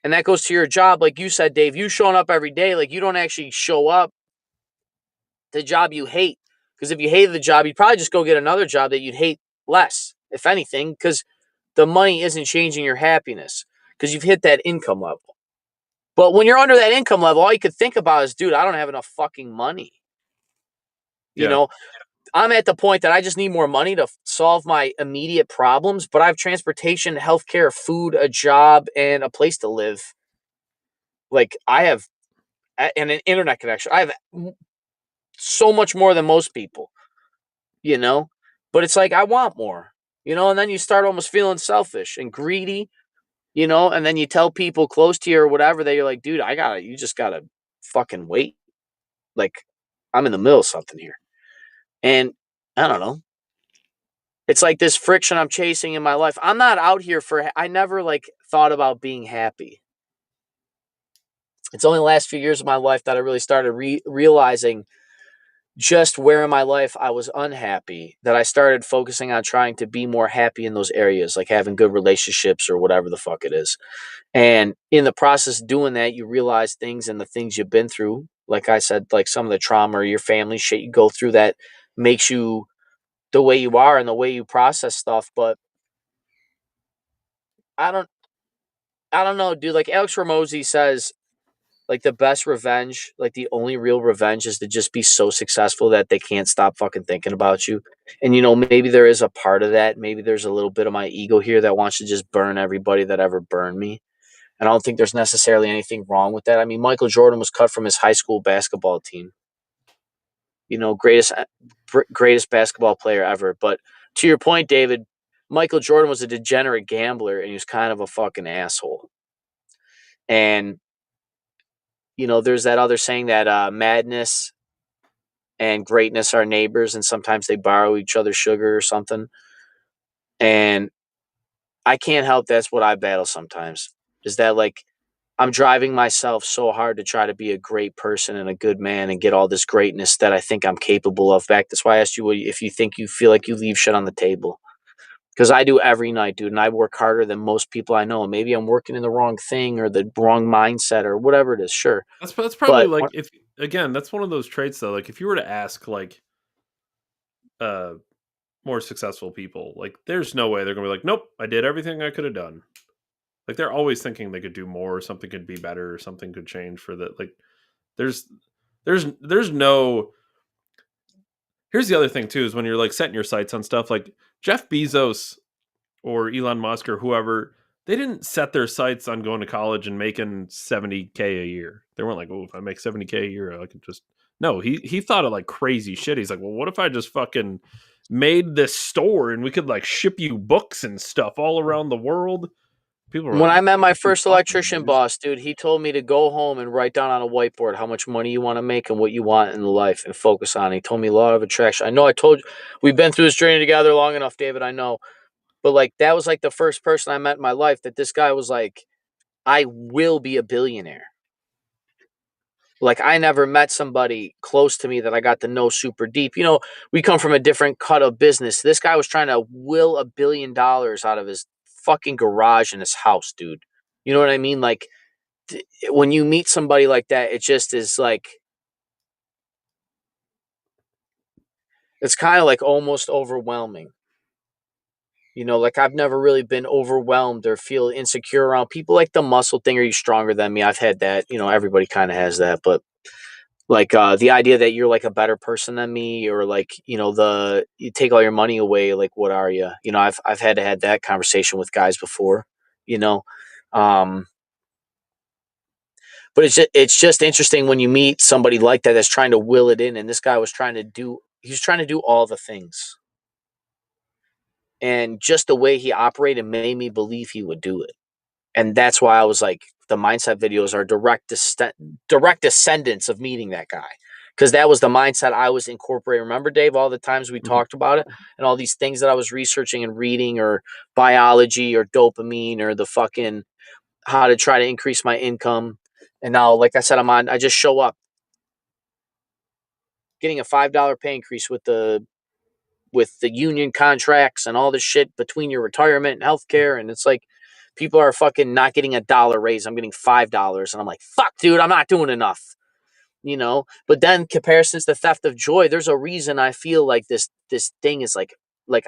and that goes to your job. Like you said, Dave, you showing up every day. Like, you don't actually show up the job you hate. Because if you hated the job, you'd probably just go get another job that you'd hate less, if anything, because the money isn't changing your happiness because you've hit that income level. But when you're under that income level, all you could think about is, dude, I don't have enough fucking money. I'm at the point that I just need more money to solve my immediate problems, but I have transportation, healthcare, food, a job, and a place to live. Like, I have, and an internet connection. I have so much more than most people, but it's like, I want more, and then you start almost feeling selfish and greedy, and then you tell people close to you or whatever that you're like, dude, you just gotta fucking wait. Like, I'm in the middle of something here. And I don't know. It's like this friction I'm chasing in my life. I'm not out here I never like thought about being happy. It's only the last few years of my life that I really started realizing just where in my life I was unhappy, that I started focusing on trying to be more happy in those areas, like having good relationships or whatever the fuck it is. And in the process of doing that, you realize things and the things you've been through. Like I said, like some of the trauma or your family shit you go through that makes you the way you are and the way you process stuff. But I don't know, dude. Like Alex Ramosi says, like the best revenge, like the only real revenge is to just be so successful that they can't stop fucking thinking about you. And, maybe there is a part of that. Maybe there's a little bit of my ego here that wants to just burn everybody that ever burned me. And I don't think there's necessarily anything wrong with that. I mean, Michael Jordan was cut from his high school basketball team. Greatest basketball player ever. But to your point, David, Michael Jordan was a degenerate gambler and he was kind of a fucking asshole. And, there's that other saying that madness and greatness are neighbors and sometimes they borrow each other's sugar or something. And I can't help that's what I battle sometimes. Is that like I'm driving myself so hard to try to be a great person and a good man and get all this greatness that I think I'm capable of back. That's why I asked you if you think you feel like you leave shit on the table. Because I do every night, dude, and I work harder than most people I know. Maybe I'm working in the wrong thing or the wrong mindset or whatever it is. Sure, That's probably but like if again, that's one of those traits though. Like if you were to ask like more successful people, like there's no way they're gonna be like, nope, I did everything I could have done. Like they're always thinking they could do more, or something could be better, or something could change for that. Like there's no. Here's the other thing too: is when you're like setting your sights on stuff, like Jeff Bezos or Elon Musk or whoever, they didn't set their sights on going to college and making $70K a year. They weren't like, oh, if I make $70K a year, I could just. No, he thought of like crazy shit. He's like, well, what if I just fucking made this store and we could like ship you books and stuff all around the world? People were when like, I met my "What are you first talking electrician about?" boss, dude, he told me to go home and write down on a whiteboard how much money you want to make and what you want in life and focus on it. He told me a lot of attraction. I know I told you we've been through this journey together long enough, David. I know. But like that was like the first person I met in my life that this guy was like, I will be a billionaire. Like I never met somebody close to me that I got to know super deep. You know, we come from a different cut of business. This guy was trying to will $1 billion out of his fucking garage in his house, dude. You know what I mean? Like when you meet somebody like that, it just is like, it's kind of like almost overwhelming. You know, like I've never really been overwhelmed or feel insecure around people like the muscle thing. Are you stronger than me? I've had that. You know, everybody kind of has that, but like the idea that you're like a better person than me, or like you know you take all your money away. Like, what are you? You know, I've had to had that conversation with guys before. You know, but it's just interesting when you meet somebody like that that's trying to will it in, and this guy was trying to do. He was trying to do all the things. And just the way he operated made me believe he would do it. And that's why I was like, the mindset videos are direct descendants of meeting that guy. Because that was the mindset I was incorporating. Remember, Dave, all the times we talked about it and all these things that I was researching and reading, or biology or dopamine or the fucking how to try to increase my income. And now, like I said, I just show up getting a $5 pay increase with the union contracts and all this shit between your retirement and healthcare. And it's like, people are fucking not getting $1 raise. I'm getting $5. And I'm like, fuck, dude, I'm not doing enough, you know? But then comparisons to theft of joy, there's a reason I feel like this thing is like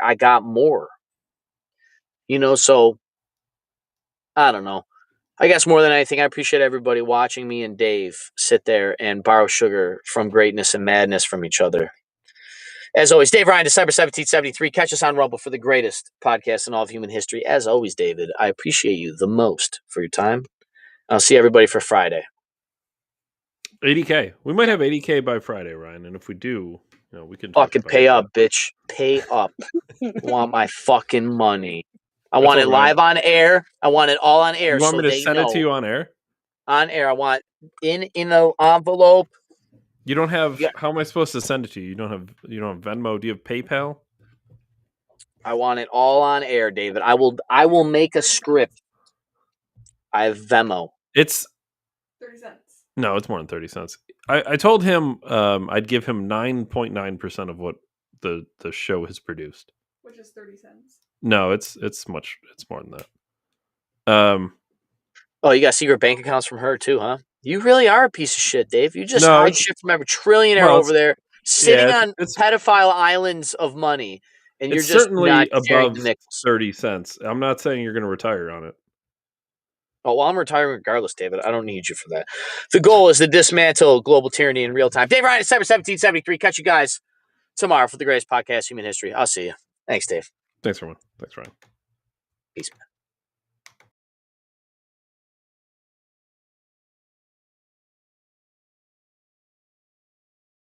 I got more, you know? So I don't know. I guess more than anything, I appreciate everybody watching me and Dave sit there and borrow sugar from greatness and madness from each other. As always, Dave Ryan, December 1773. Catch us on Rumble for the greatest podcast in all of human history. As always, David, I appreciate you the most for your time. I'll see everybody for Friday. 80K. We might have 80K by Friday, Ryan. And if we do, you know, we can fucking pay up, bitch. Pay up. I want my fucking money. I want it live on air. I want it all on air. You want me to send it to you on air? On air. I want in an envelope. You don't have. Yeah. How am I supposed to send it to you? You don't have Venmo. Do you have PayPal? I want it all on air, David. I will make a script. I have Venmo. It's 30 cents. No, it's more than 30 cents. I told him I'd give him 9.9% of what the show has produced. Which is 30 cents. No, it's more than that. Oh, you got secret bank accounts from her too, huh? You really are a piece of shit, Dave. You just hide shit from every trillionaire over there, sitting on pedophile islands of money, and you're just certainly not above 30 cents. I'm not saying you're going to retire on it. Oh, well, I'm retiring regardless, David. I don't need you for that. The goal is to dismantle global tyranny in real time. Dave Ryan, December 1773. Catch you guys tomorrow for the greatest podcast in human history. I'll see you. Thanks, Dave. Thanks, everyone. Thanks, Ryan. Peace, man.